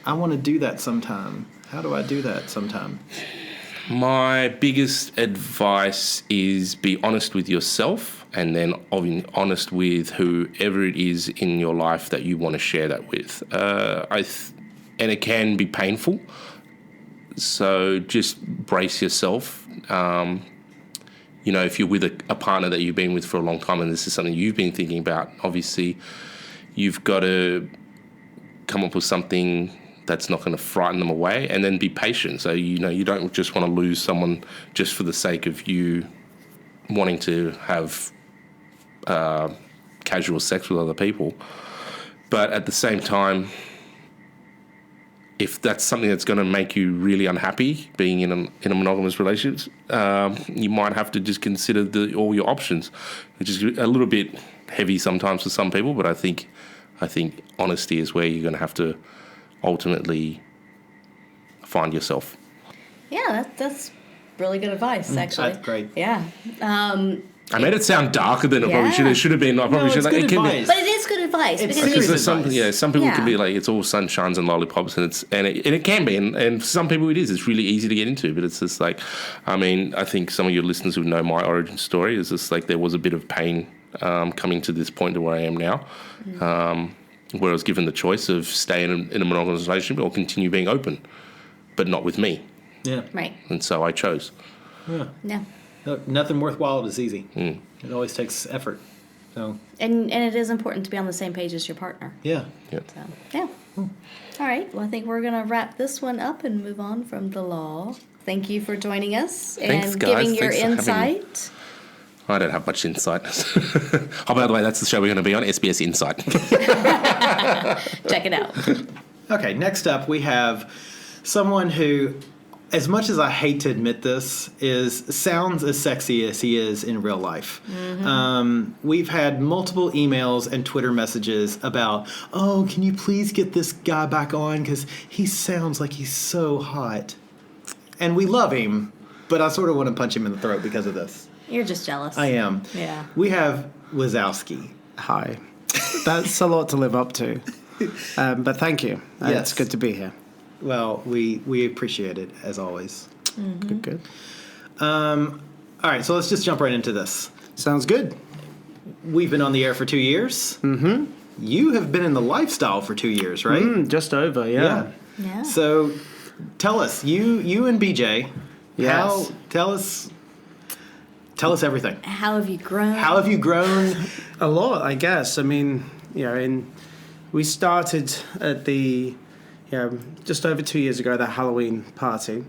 I want to do that sometime. How do I do that sometime? My biggest advice is be honest with yourself, and then honest with whoever it is in your life that you want to share that with. And it can be painful, so just brace yourself. If you're with a partner that you've been with for a long time and this is something you've been thinking about, obviously you've got to come up with something that's not going to frighten them away, and then be patient. So, you don't just want to lose someone just for the sake of you wanting to have casual sex with other people. But at the same time, if that's something that's going to make you really unhappy being in a monogamous relationship, you might have to just consider all your options, which is a little bit heavy sometimes for some people. But I think honesty is where you're going to have to ultimately find yourself. Yeah, that's really good advice, actually. That's great. Yeah. I made it sound darker than it probably should. It should have been. I probably should. It's good advice. But it is good advice. It's because serious Because some people can be like, it's all sunshines and lollipops, and it can be, and for some people it is. It's really easy to get into, but it's just like, I think some of your listeners who know my origin story is just like there was a bit of pain coming to this point to where I am now. Where I was given the choice of staying in a monogamous relationship or continue being open, but not with me. Yeah. Right. And so I chose. Yeah. Yeah. Look, nothing worthwhile is easy. It always takes effort. So. And it is important to be on the same page as your partner. Yeah. Yeah. So, yeah. All right. Well, I think we're going to wrap this one up and move on from the law. Thank you for joining us Thanks, and guys. giving your Thanks for having me. insight. I don't have much insight. Oh, by the way, that's the show we're going to be on, SBS Insight. Check it out. Okay, next up we have someone who, as much as I hate to admit this, sounds as sexy as he is in real life. We've had multiple emails and Twitter messages about, oh, can you please get this guy back on because he sounds like he's so hot. And we love him, but I sort of want to punch him in the throat because of this. You're just jealous. I am. Yeah. We have Wazowski. Hi. That's a lot to live up to. But thank you. Yes. It's good to be here. Well, we appreciate it, as always. Good. All right, so let's just jump right into this. Sounds good. We've been on the air for 2 years. Mm-hmm. You have been in the lifestyle for 2 years, right? Just over, yeah. Yeah. So tell us, you and BJ, Yes. tell us everything. How have you grown? How have you grown? A lot, I guess. I mean, we started at just over 2 years ago at that Halloween party.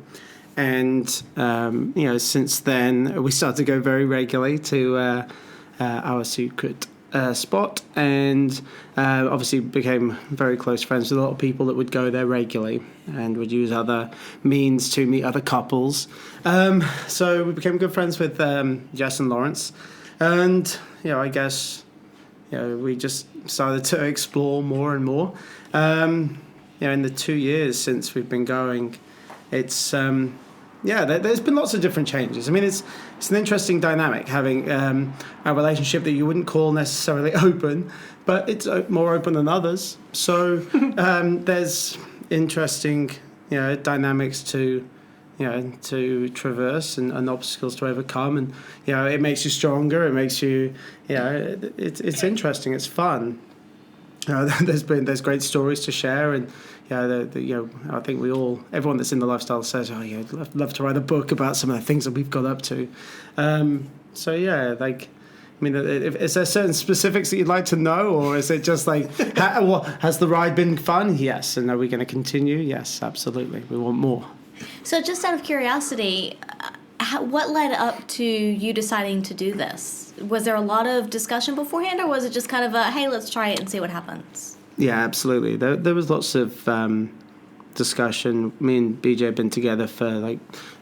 And, since then, we started to go very regularly to our secret spot, and obviously became very close friends with a lot of people that would go there regularly and would use other means to meet other couples. So we became good friends with Jess and Lawrence, and I guess we just started to explore more and more. In the 2 years since we've been going, it's there's been lots of different changes. I mean, it's an interesting dynamic having a relationship that you wouldn't call necessarily open, but it's more open than others. So there's interesting dynamics to traverse and obstacles to overcome, and it makes you stronger. It makes you it's interesting. It's fun. There's great stories to share, and I think everyone that's in the lifestyle says, oh yeah, I'd love to write a book about some of the things that we've got up to. Is there certain specifics that you'd like to know, or is it just like, has the ride been fun? Yes. And are we going to continue? Yes, absolutely. We want more. So just out of curiosity, what led up to you deciding to do this? Was there a lot of discussion beforehand, or was it just kind of a, hey, let's try it and see what happens? Yeah, absolutely. There was lots of discussion. Me and BJ have been together for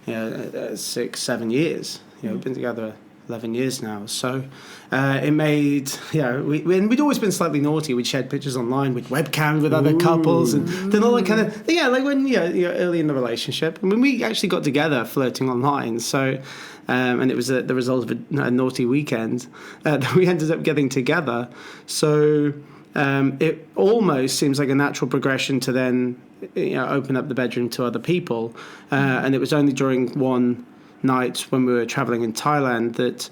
6-7 years. We've been together 11 years now. So it made, we'd always been slightly naughty. We'd shared pictures online with webcams with other couples and did all that kind of, like when you're early in the relationship. I mean, we actually got together flirting online. So, and it was the result of a naughty weekend that we ended up getting together. So it almost seems like a natural progression to then open up the bedroom to other people. And it was only during one night when we were traveling in Thailand that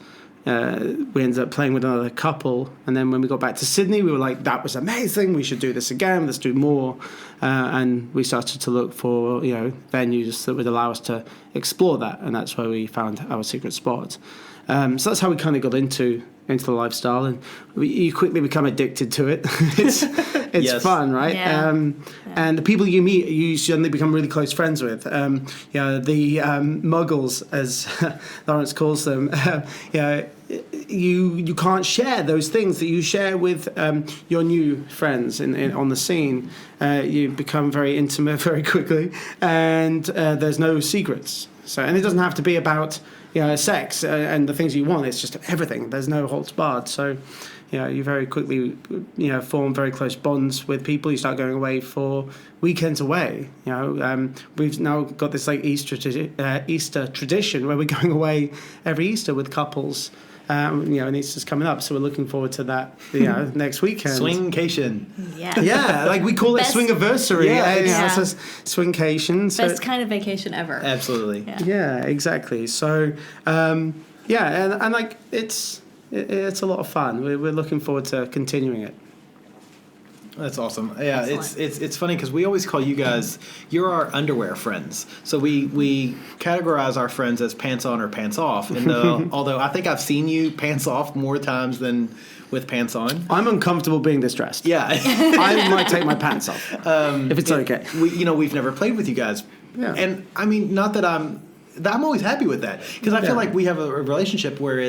we ended up playing with another couple. And then when we got back to Sydney, we were like, that was amazing, we should do this again, let's do more. And we started to look for venues that would allow us to explore that, and that's where we found our secret spot. So that's how we kind of got into the lifestyle, and you quickly become addicted to it. It's Yes. fun, right? Yeah. And the people you meet, you suddenly become really close friends with. The muggles, as Lawrence calls them. You can't share those things that you share with your new friends on the scene. You become very intimate very quickly, and there's no secrets. So, and it doesn't have to be about sex and the things you want. It's just everything. There's no holds barred. So, you very quickly form very close bonds with people. You start going away for weekends away. We've now got this like Easter tradition where we're going away every Easter with couples. And Easter's coming up, so we're looking forward to that. Next weekend. Swingcation. Yeah. Yeah, like we call it Best- swingiversary. Yeah. So it's swingcation. So Best kind of vacation ever. Absolutely. yeah, exactly. So and like it's a lot of fun. We're looking forward to continuing it. That's awesome. Yeah, Excellent. it's funny because we always call you guys, you're our underwear friends. So we categorize our friends as pants on or pants off. And although I think I've seen you pants off more times than with pants on. I'm uncomfortable being distressed. Yeah. I might take my pants off if it's okay. We've never played with you guys. Yeah. And I mean, not that I'm always happy with that because I feel like we have a relationship where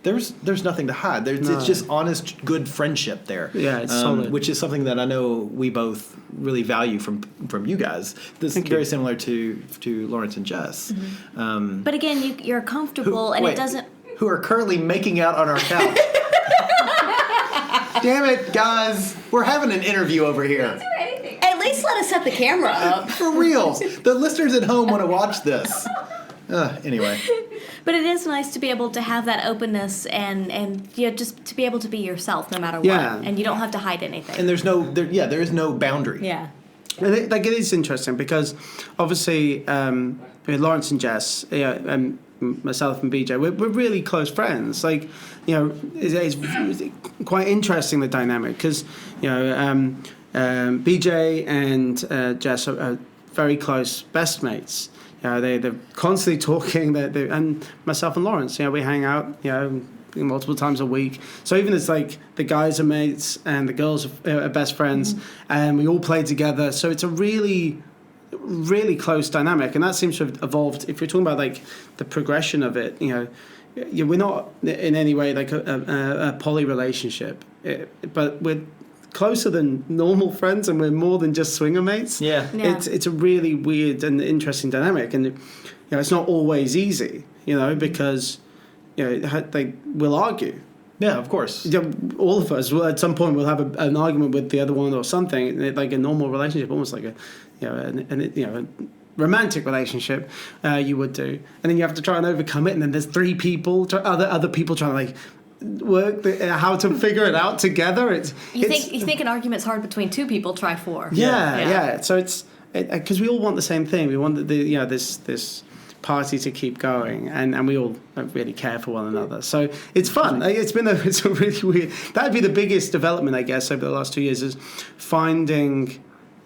there's nothing to hide. It's just honest, good friendship there. Yeah, it's solid. Which is something that I know we both really value from you guys. This is very similar to Lawrence and Jess. Mm-hmm. But again, you're comfortable, and it doesn't. Who are currently making out on our couch. Damn it, guys. We're having an interview over here. At least let us set the camera up. For real. The listeners at home want to watch this. Anyway. But it is nice to be able to have that openness and just to be able to be yourself no matter what. Yeah. And you don't have to hide anything. And there is no boundary. Yeah. And it is interesting because obviously Lawrence and Jess, and myself and BJ, we're really close friends. Like, it's quite interesting, the dynamic, because BJ and Jess are very close best mates. They're constantly talking. And myself and Lawrence, we hang out, multiple times a week. So even as like the guys are mates and the girls are best friends, and we all play together. So it's a really, really close dynamic, and that seems to have evolved. If you're talking about like the progression of it, we're not in any way like a poly relationship, but we're closer than normal friends, and we're more than just swinger mates. Yeah. It's a really weird and interesting dynamic, and it's not always easy, because we'll argue. Yeah, of course. All of us, at some point, we'll have an argument with the other one or something, like a normal relationship, almost like a romantic relationship, you would do, and then you have to try and overcome it, and then there's three people, other people trying to like work how to figure it out together. You think an argument's hard between two people? Try four. Yeah. So it's because we all want the same thing. We want this party to keep going, and we all really care for one another. So it's fun. It's a really weird. That'd be the biggest development, I guess, over the last 2 years, is finding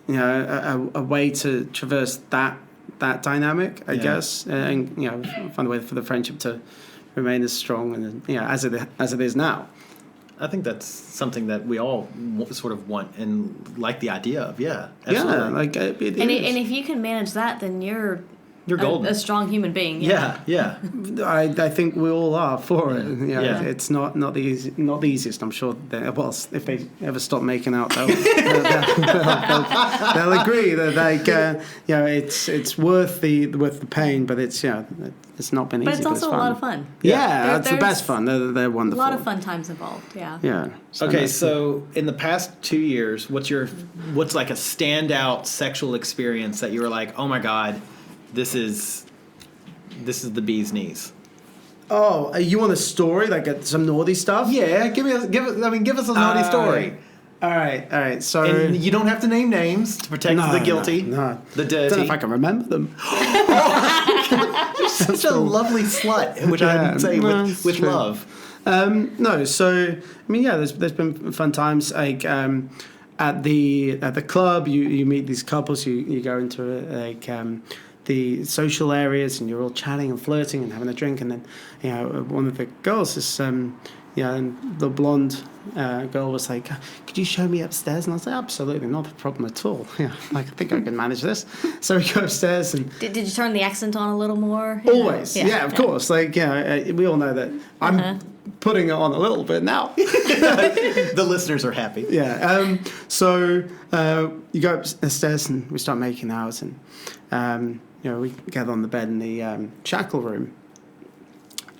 a way to traverse that dynamic, I guess, and find a way for the friendship to remain as strong and as it is now. I think that's something that we all sort of want and like the idea of. Yeah, absolutely. Yeah, like And if you can manage that, then you're You're golden. a strong human being. Yeah. I think we all are for it. You know, Yeah. It's not the easiest. I'm sure. If they ever stop making out, they'll agree that it's worth the pain, but it's it's not been easy. But it's also a lot of fun. Yeah, it's the best fun. They're A wonderful. lot of fun times involved. Yeah. Yeah. Okay, so in the past 2 years, what's like a standout sexual experience that you were like, oh my god, this is the bee's knees? Oh, you want a story like some naughty stuff? Yeah, give us a naughty story. All right. So And you don't have to name names to protect the guilty, no. the I don't know dirty. if I can remember them. You're such a lovely slut, which I would say with true. love. No, so I mean, there's been fun times like at the club. You meet these couples. You go into the social areas, and you're all chatting and flirting and having a drink, and then one of the girls is and the blonde girl was like, could you show me upstairs? And I was like, absolutely, not a problem at all. Yeah, like, I think I can manage this. So we go upstairs and... Did you turn the accent on a little more? Always. Yeah, of course. Like, we all know that I'm putting it on a little bit now. The listeners are happy. Yeah. So you go upstairs and we start making out, and we get on the bed in the shackle room.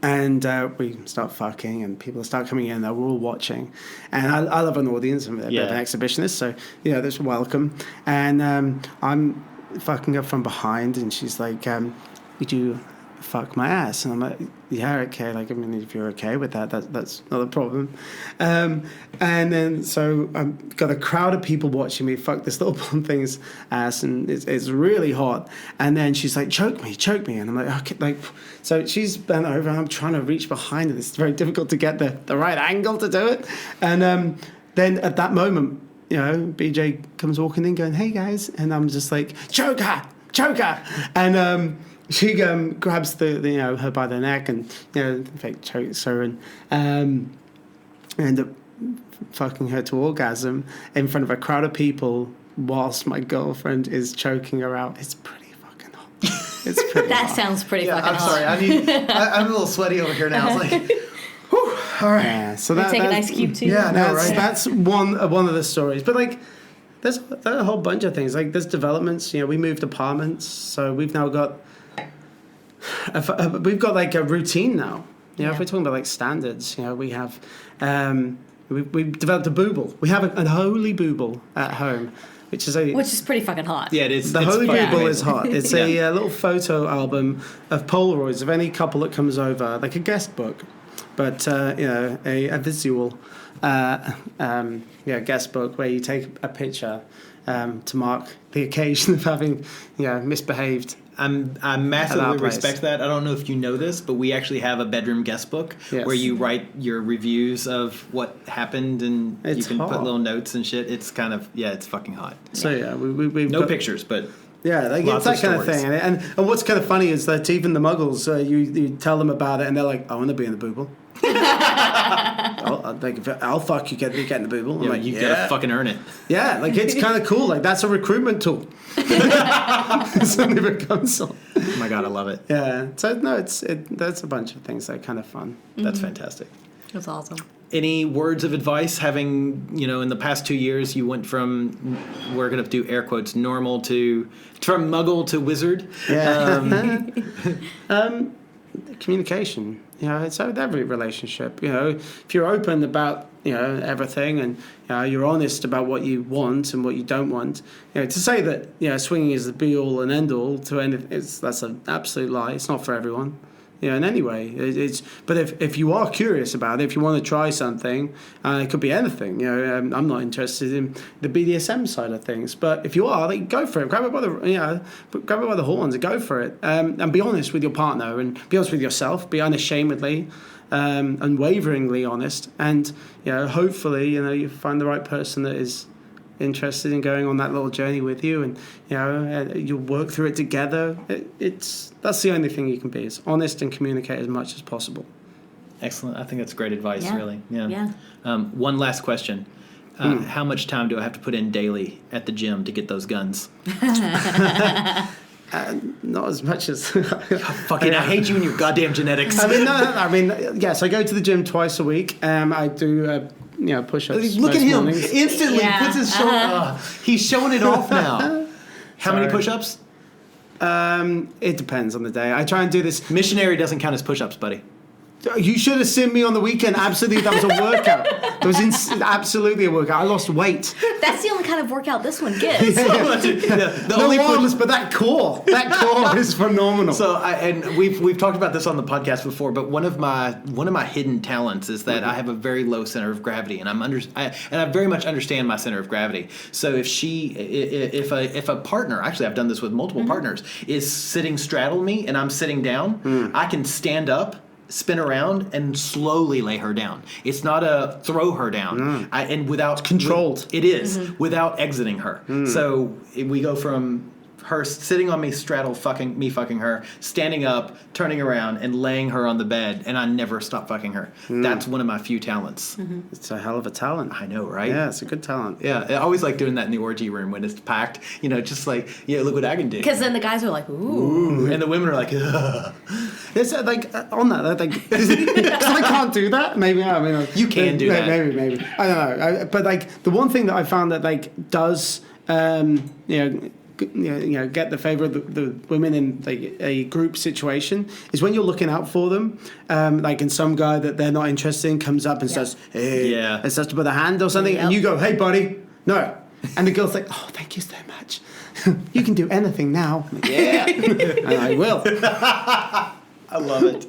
And we start fucking, and people start coming in, and we're all watching. And I love an audience, I'm a bit of an exhibitionist, so, that's welcome. And I'm fucking her from behind, and she's like, would you fuck my ass? And I'm like, yeah, okay. Like, I mean, if you're okay with that, that's not a problem. And then, so I've got a crowd of people watching me fuck this little blonde thing's ass, and it's really hot. And then she's like, choke me. And I'm like, okay, like, so she's bent over, and I'm trying to reach behind her. It's very difficult to get the right angle to do it. And then at that moment, BJ comes walking in going, hey guys. And I'm just like, choke her. And, she grabs her by the neck and fake chokes her, and end up fucking her to orgasm in front of a crowd of people whilst my girlfriend is choking her out. It's pretty fucking hot. It's pretty That hot. sounds pretty fucking I'm hot. sorry. I'm a little sweaty over here now. It's like, whew, all right. Yeah, so Take an ice cube too. Yeah, no, right. That's one of the stories. But like, there's a whole bunch of things. Like, there's developments. We moved apartments, so we've now got. We've got like a routine now. If we're talking about like standards, we have we've developed a booble. We have a holy booble at home, which is pretty fucking hot. Yeah, it is. The holy fucking booble amazing. is hot. It's a little photo album of Polaroids of any couple that comes over, like a guest book, but a visual guest book where you take a picture to mark the occasion of having misbehaved. I massively respect that. I don't know if you know this, but we actually have a bedroom guest book where you write your reviews of what happened, and you can put little notes and shit. It's kind of it's fucking hot. So we've No got pictures, but like lots it's that of kind of stories. thing. And what's kind of funny is that even the Muggles, you tell them about it, and they're like, I want to be in the booble. I'll fuck you, get in the booble. I'm like, you gotta fucking earn it. Yeah, like it's kind of cool. Like that's a recruitment tool. Suddenly becomes so. Oh my god, I love it. Yeah. So no, that's a bunch of things that are kind of fun. That's fantastic. That's awesome. Any words of advice, having in the past 2 years you went from, we're gonna do air quotes, normal from muggle to wizard? Yeah. Communication. It's with every relationship. If you're open about everything, and you're honest about what you want and what you don't want. To say that swinging is the be all and end all to anything, that's an absolute lie. It's not for everyone. In any way, but if you are curious about it, if you want to try something, it could be anything. I'm not interested in the BDSM side of things, but if you are, then go for it. Grab it by the horns and go for it. And be honest with your partner, and be honest with yourself. Be unashamedly, unwaveringly honest, and hopefully you find the right person that is interested in going on that little journey with you, and you'll work through it together. That's the only thing you can be, is honest and communicate as much as possible. Excellent. I think that's great advice. Really. Yeah. One last question. How much time do I have to put in daily at the gym to get those guns? Not as much as. Fucking, I hate you and your goddamn genetics. I mean, no. I mean, yes, I go to the gym twice a week. I do, push-ups. Look at most him. mornings. Instantly Yeah. puts his shoulder. He's showing it off now. How many Sorry. push-ups? It depends on the day. I try and do this. Missionary doesn't count as push-ups, buddy. You should have seen me on the weekend. Absolutely, that was a workout. That was absolutely a workout. I lost weight. That's the only kind of workout this one gets. The No only arms, but that core is phenomenal. So we've talked about this on the podcast before, but one of my hidden talents is that I have a very low center of gravity, and I very much understand my center of gravity. So if a partner, actually I've done this with multiple partners, is sitting straddle me and I'm sitting down, I can stand up, spin around, and slowly lay her down. It's not a throw her down, and without controlled. It is without exiting her. So we go from her sitting on me, straddle fucking her, standing up, turning around, and laying her on the bed, and I never stop fucking her. That's one of my few talents. It's a hell of a talent. I know, right? Yeah, it's a good talent. Yeah, I always like doing that in the orgy room when it's packed. Just like, look what I can do. Because then the guys are like, ooh. And the women are like, ugh. It's on that, because I can't do that. Maybe You can do that. Maybe I don't know. But the one thing that I found that does get the favor of the women in a group situation is when you're looking out for them. And some guy that they're not interested in comes up and says, "Hey," and starts to put a hand or something, and you go, "Hey, buddy, no," and the girl's like, "Oh, thank you so much. You can do anything now." Yeah, and I will. I love it.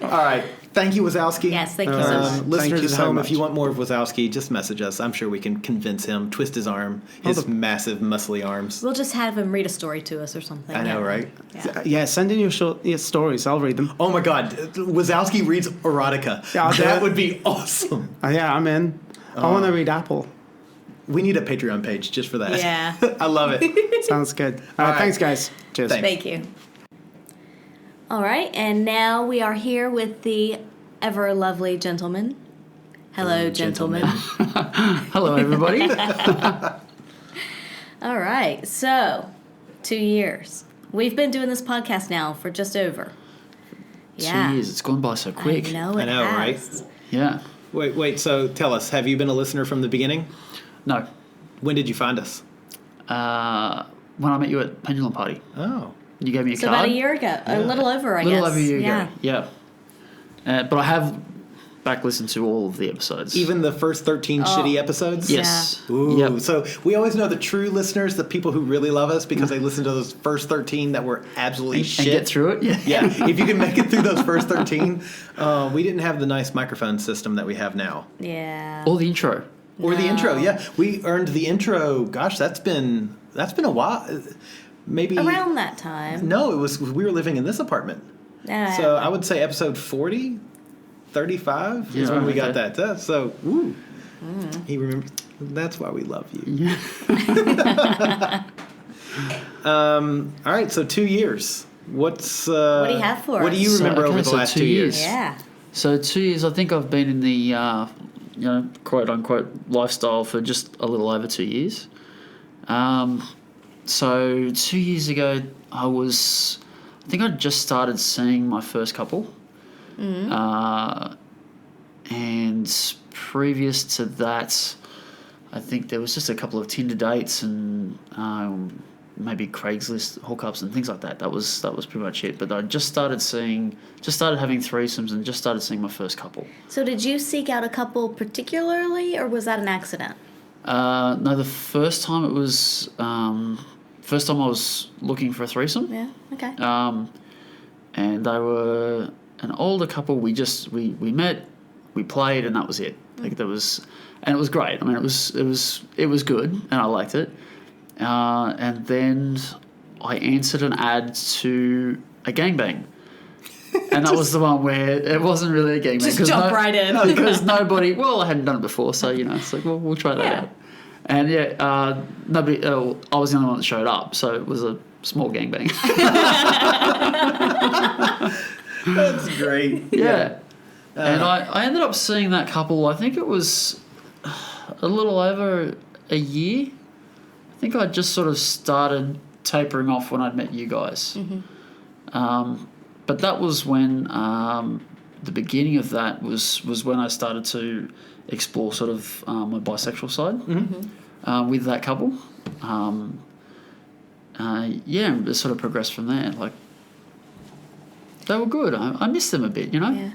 All right. Thank you, Wazowski. Yes, thank you so much. Listeners Thank you at so home, much. if you want more of Wazowski, just message us. I'm sure we can convince him, twist his arm, his massive, muscly arms. We'll just have him read a story to us or something. I know, right? Yeah. Send in your stories. I'll read them. Oh my God, Wazowski reads erotica. Yeah, I'll do that it. would be awesome. Yeah, I'm in. I want to read Apple. We need a Patreon page just for that. Yeah. I love it. Sounds good. All right, thanks, guys. Cheers. Thanks. Thank you. All right, and now we are here with the ever lovely gentleman. Hello, gentlemen. Hello, everybody. All right, so 2 years. We've been doing this podcast now for just over. 2 years. It's gone by so quick. I know, I know, right? has. Yeah. Wait, so tell us, have you been a listener from the beginning? No. When did you find us? When I met you at Pendulum Party, Oh. you gave me a So card. about a year ago, a little over, I A little guess. over a year yeah. ago. Yeah. But I have back listened to all of the episodes. Even the first 13 shitty episodes? Yes. Ooh, Yep. so we always know the true listeners, the people who really love us, because they listen to those first 13 that were absolutely shit. And get through it. Yeah. Yeah, if you can make it through those first 13. We didn't have the nice microphone system that we have now. Yeah. Or the intro. Or the intro, yeah. We earned the intro, gosh, that's been a while. Maybe Around that time. No, we were living in this apartment. So I would say episode 40, 35 is Yeah, when we got okay. that. So, he remembers. That's why we love you. All right, so 2 years. What do you have for What us? do you remember over the so last 2 2 years? Yeah. So 2 years, I think I've been in the, quote unquote lifestyle for just a little over 2 years. So 2 years ago, I think I just started seeing my first couple. And previous to that, I think there was just a couple of Tinder dates and maybe Craigslist hookups and things like that. That was pretty much it. But I just started having threesomes and just started seeing my first couple. So did you seek out a couple particularly, or was that an accident? No, the first time it was first time I was looking for a threesome. Yeah. Okay. And they were an older couple. We met, we played, and that was it. Like it was great. I mean, it was good, and I liked it. And then I answered an ad to a gangbang. And that was the one where it wasn't really a gangbang. Just jump right in. Because nobody, I hadn't done it before, so, it's like, well, we'll try that out. And nobody, I was the only one that showed up, so it was a small gangbang. That's great. Yeah. And I ended up seeing that couple, I think it was a little over a year. I think I just sort of started tapering off when I'd met you guys. But that was when the beginning of that was when I started to explore sort of my bisexual side with that couple. It sort of progressed from there. Like, they were good. I miss them a bit, you know? Yeah.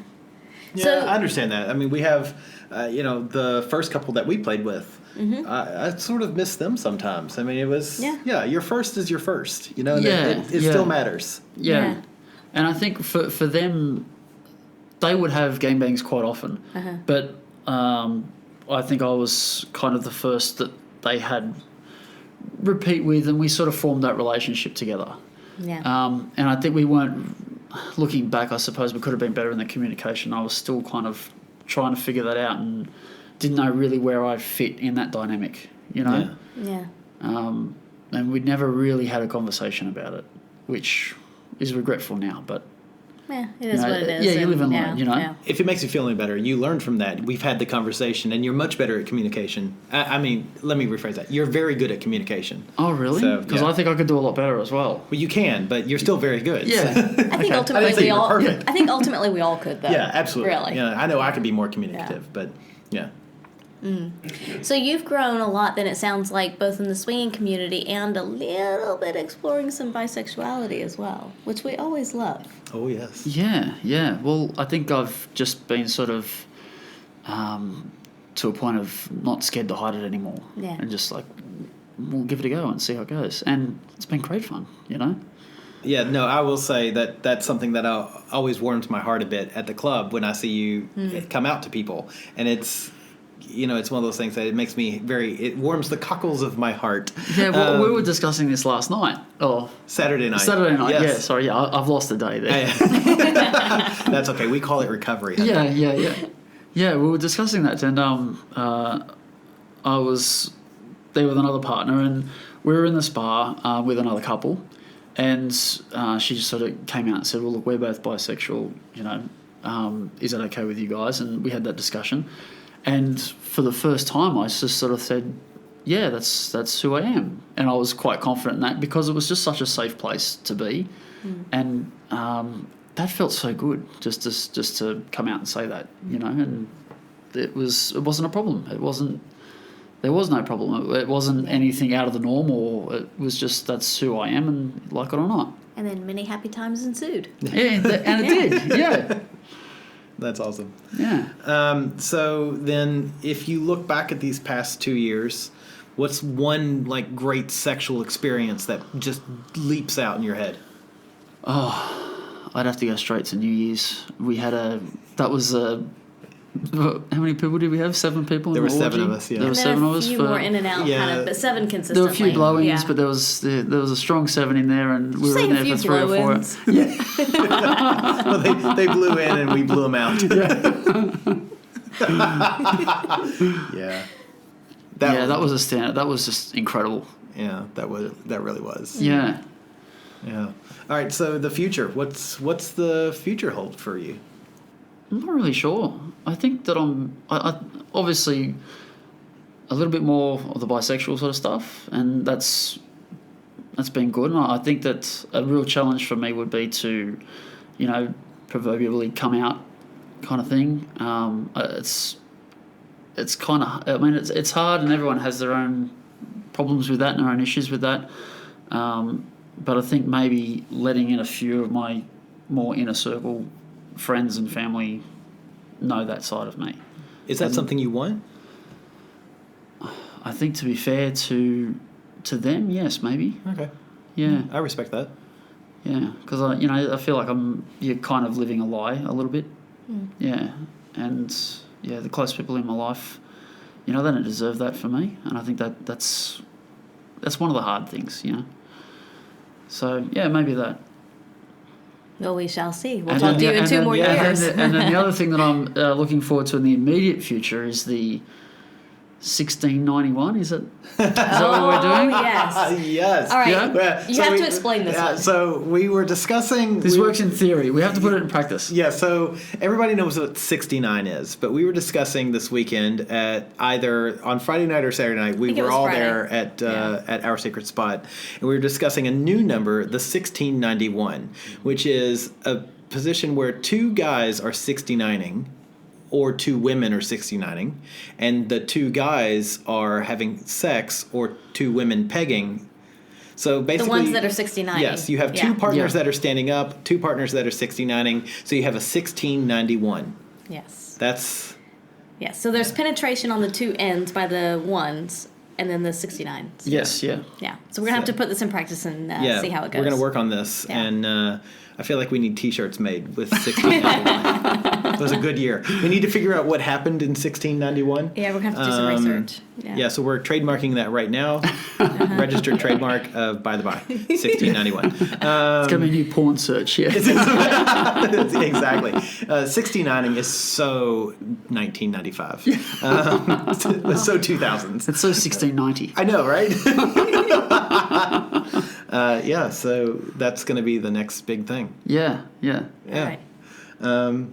Yeah, So- I understand that. I mean, we have, the first couple that we played with. I sort of miss them sometimes. I mean, it was your first is your first. You know, and it still matters. Yeah. And I think for them, they would have gangbangs quite often. But I think I was kind of the first that they had repeat with, and we sort of formed that relationship together. Yeah. And I think we weren't, looking back, I suppose we could have been better in the communication. I was still kind of trying to figure that out and didn't know really where I fit in that dynamic, you know? Yeah. And we'd never really had a conversation about it, which is regretful now, but... Yeah, it is what it is. Yeah, you live and yeah, learn, you know? Yeah. If it makes you feel any better, you learned from that. We've had the conversation, and you're much better at communication. I mean, let me rephrase that. You're very good at communication. Oh, really? So, Because yeah. I think I could do a lot better as well. Well, you can, but you're still very good. Yeah. I think ultimately say we you were all. perfect. I think ultimately we all could though. Yeah, absolutely. Really. Yeah, I know I could be more communicative, but yeah. So you've grown a lot. Then it sounds like both in the swinging community and a little bit exploring some bisexuality as well, which we always love. Oh yes. Yeah. Well, I think I've just been sort of to a point of not scared to hide it anymore. Yeah. And just like, we'll give it a go and see how it goes. And it's been great fun, you know? Yeah, no, I will say that that's something that always warms my heart a bit at the club when I see you come out to people. And it's, it's one of those things that it makes me it warms the cockles of my heart. Yeah, well, we were discussing this last night. Oh, Saturday night. Yes. Yeah, sorry, I've lost a day there. That's okay. We call it recovery. Yeah, we were discussing that, and I was there with another partner, and we were in this bar with another couple, and she just sort of came out and said, well, look, we're both bisexual, is that okay with you guys? And we had that discussion, and for the first time I just sort of said, yeah, that's who I am, and I was quite confident in that because it was just such a safe place to be, and that felt so good just to come out and say that, and it wasn't a problem. There was no problem. It wasn't anything out of the norm, or it was just that's who I am, and like it or not. And then many happy times ensued. Yeah, and it did. Yeah, That's awesome. yeah. So then, if you look back at these past 2 years, what's one great sexual experience that just leaps out in your head? I'd have to go straight to New Year's. We had how many people did we have? 7 people. There in were the 7 orgy? of us. Yeah. There were And then 7 of a us. few more in and out, kind of, but 7 consistently. There were a few blow-ins, yeah. but there was a strong 7 in there, and we were Say in a there few for 3 or 4. blow-ins. Well, they blew in and we blew them out. Yeah. That was a standout. That was just incredible. Yeah, that really was. Yeah. Yeah. All right. So the future. What's the future hold for you? I'm not really sure. I think that I obviously a little bit more of the bisexual sort of stuff, and that's been good. And I think that a real challenge for me would be to, proverbially come out kind of thing. It's kind of, I mean, it's hard, and everyone has their own problems with that and their own issues with that. But I think maybe letting in a few of my more inner circle friends and family know that side of me. Is that something you want? I think, to be fair to them, yes, maybe. Okay. Yeah, I respect that. yeah, because I feel like you're kind of living a lie a little bit. Yeah, and the close people in my life, they don't deserve that for me, and I think that's one of the hard things, So yeah, maybe that. Well, we shall see. We'll And talk then- to you in and 2 then- more and years. then the other thing that I'm looking forward to in the immediate future is the 1691. Is that what we're doing? Yes. Yes. All right. Yeah. You have to explain this one. So we were discussing... This works in theory. We have to put it in practice. Yeah, so everybody knows what 69 is, but we were discussing this weekend at either on Friday night or Saturday night. We think it were was all Friday. there at Our Sacred Spot, and we were discussing a new number, the 1691, which is a position where two guys are 69ing, or two women are 69ing, and the two guys are having sex, or two women pegging. So basically, The ones that are 69. Yes, you have two partners Yeah. that are standing up, two partners that are 69ing, so you have a 1691. Yes. That's Yes. So there's penetration on the two ends by the ones, and then the 69. Yes, yeah. Yeah. So we're gonna have to put this in practice and see how it goes. We're going to work on this, Yeah. and I feel like we need T-shirts made with 1691. It was a good year. We need to figure out what happened in 1691. Yeah, we're gonna have to do some research. Yeah, so we're trademarking that right now. Registered trademark of By the By, 1691. It's going to be a new porn search, yeah. Exactly. 69ing is so 1995. It's so 2000s. It's so 1690. I know, right? Yeah, so that's going to be the next big thing. Yeah, yeah. Yeah. All right.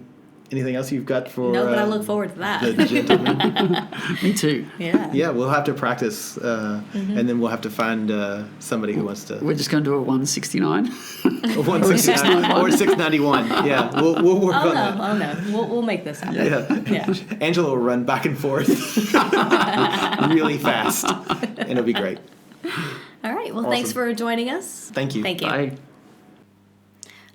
Anything else you've got for No, but I look forward to that. the gentleman? Me too. Yeah. Yeah, we'll have to practice, and then we'll have to find somebody who wants to. We're just going to do a 169. 169 or 691. Yeah, we'll work on that. Oh no. We'll make this happen. Yeah. Yeah. Angela will run back and forth really fast, and it'll be great. All right. Well, thanks for joining us. Thank you. Thank you. Bye.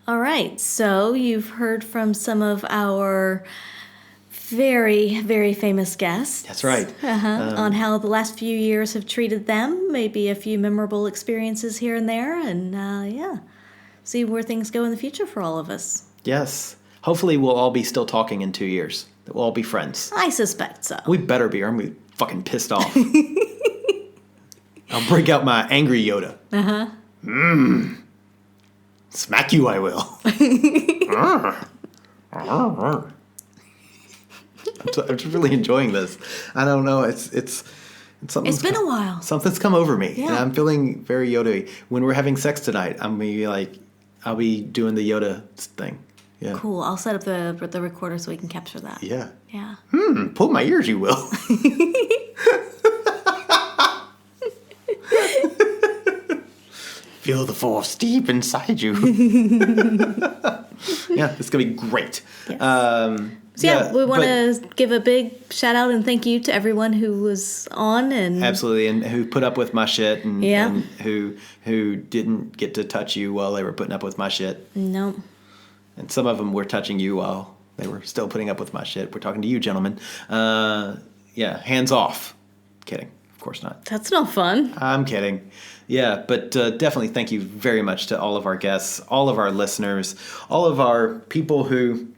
All right. So you've heard from some of our very, very famous guests. That's right. On how the last few years have treated them, maybe a few memorable experiences here and there, and see where things go in the future for all of us. Yes. Hopefully, we'll all be still talking in 2 years. We'll all be friends. I suspect so. We better be, or I'm gonna be fucking pissed off. I'll break out my angry Yoda. Smack you, I will. I'm just really enjoying this. I don't know. It's something. It's been a while. Something's come over me, and Yeah. I'm feeling very Yoda-y. When we're having sex tonight, I'm gonna be like, I'll be doing the Yoda thing. Yeah. Cool. I'll set up the recorder so we can capture that. Yeah. Yeah. Pull my ears, you will. Feel the force deep inside you. Yeah, it's gonna be great. Yes. So We want to give a big shout out and thank you to everyone who was on and absolutely, and who put up with my shit, and, Yeah. and who didn't get to touch you while they were putting up with my shit, no. and some of them were touching you while they were still putting up with my shit. We're talking to you, gentlemen. Yeah, hands off. Kidding, of course not. That's no fun. I'm kidding. Yeah, but definitely thank you very much to all of our guests, all of our listeners, all of our people who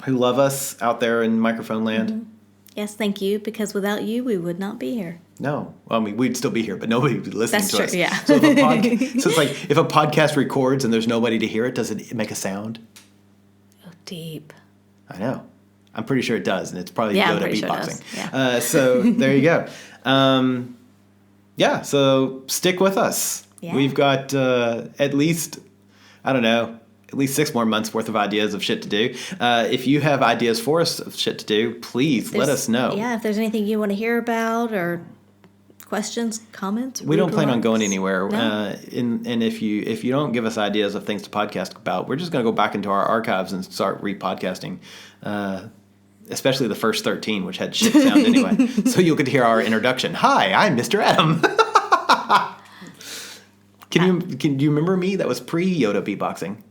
love us out there in microphone land. Yes, thank you, because without you, we would not be here. No, well, I mean, we'd still be here, but nobody would be listening That's to true, us. yeah. So, so it's like if a podcast records and there's nobody to hear it, does it make a sound? Oh, deep. I know. I'm pretty sure it does, and it's probably Yeah, I'm Yoda pretty sure it beatboxing. does, yeah. So there you go. Yeah, so stick with us. Yeah. We've got at least 6 more months worth of ideas of shit to do. If you have ideas for us of shit to do, please let us know. Yeah, if there's anything you want to hear about or questions, comments. We don't plan on going remarks. anywhere. No. And if you don't give us ideas of things to podcast about, we're just going to go back into our archives and start repodcasting. Especially the first 13, which had shit sound anyway. So you'll get to hear our introduction. Hi, I'm Mr. Adam. Can you remember me? That was pre-Yoda beatboxing.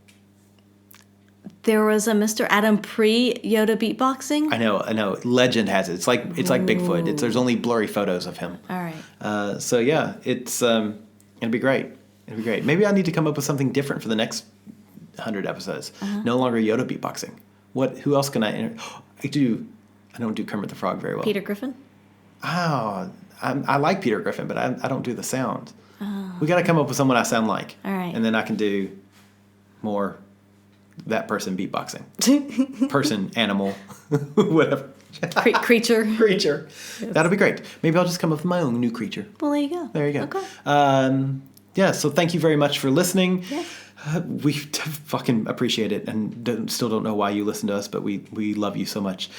There was a Mr. Adam pre-Yoda beatboxing. I know. Legend has it. It's like Bigfoot. There's only blurry photos of him. All right. So yeah, it'll be great. It'll be great. Maybe I need to come up with something different for the next 100 episodes. No longer Yoda beatboxing. Who else can I don't do Kermit the Frog very well. Peter Griffin. Oh, I like Peter Griffin, but I don't do the sound. We got to come up with someone I sound like. All right. And then I can do more that person beatboxing. Person, animal, whatever. Creature. Creature. That'll be great. Maybe I'll just come up with my own new creature. Well, there you go. There you go. Okay. Yeah, so thank you very much for listening. Yeah. We fucking appreciate it, and still don't know why you listen to us, but we love you so much.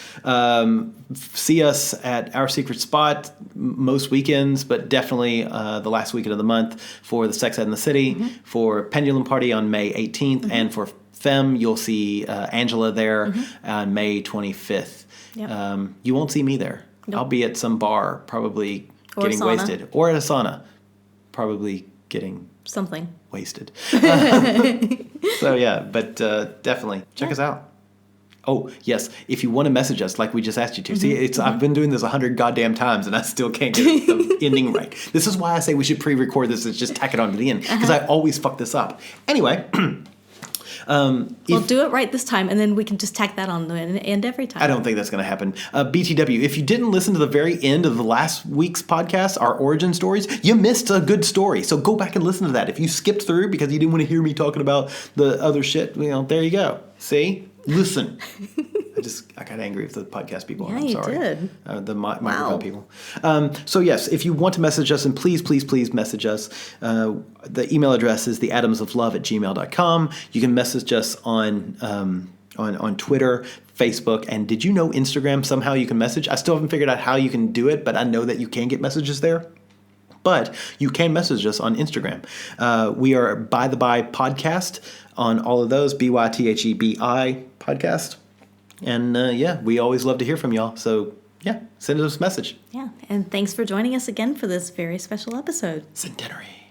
See us at Our Secret Spot most weekends, but definitely the last weekend of the month for the Sex Ed in the City, for Pendulum Party on May 18th, and for Femme, you'll see Angela there on May 25th. Yep. You won't see me there. Nope. I'll be at some bar, probably Or getting a sauna. wasted, or at a sauna, probably getting Something. wasted. So yeah, but definitely check us out. Oh yes, if you want to message us like we just asked you to. See, I've been doing this 100 goddamn times and I still can't get the ending right. This is why I say we should pre-record this and just tack it on to the end, because I always fuck this up. Anyway. We'll do it right this time, and then we can just tack that on the end every time. I don't think that's going to happen. BTW, if you didn't listen to the very end of the last week's podcast, our origin stories, you missed a good story. So go back and listen to that. If you skipped through because you didn't want to hear me talking about the other shit, there you go. See? Listen. I got angry with the podcast people. Yeah, I'm sorry. you did. The microphone people. So yes, if you want to message us, and please message us. The email address is theatomsoflove@gmail.com. You can message us on Twitter, Facebook, and did you know Instagram somehow you can message? I still haven't figured out how you can do it, but I know that you can get messages there. But you can message us on Instagram. We are By the By Podcast on all of those, BYTHEBI Podcast. And we always love to hear from y'all. So yeah, send us a message. Yeah, and thanks for joining us again for this very special episode. Sintenary.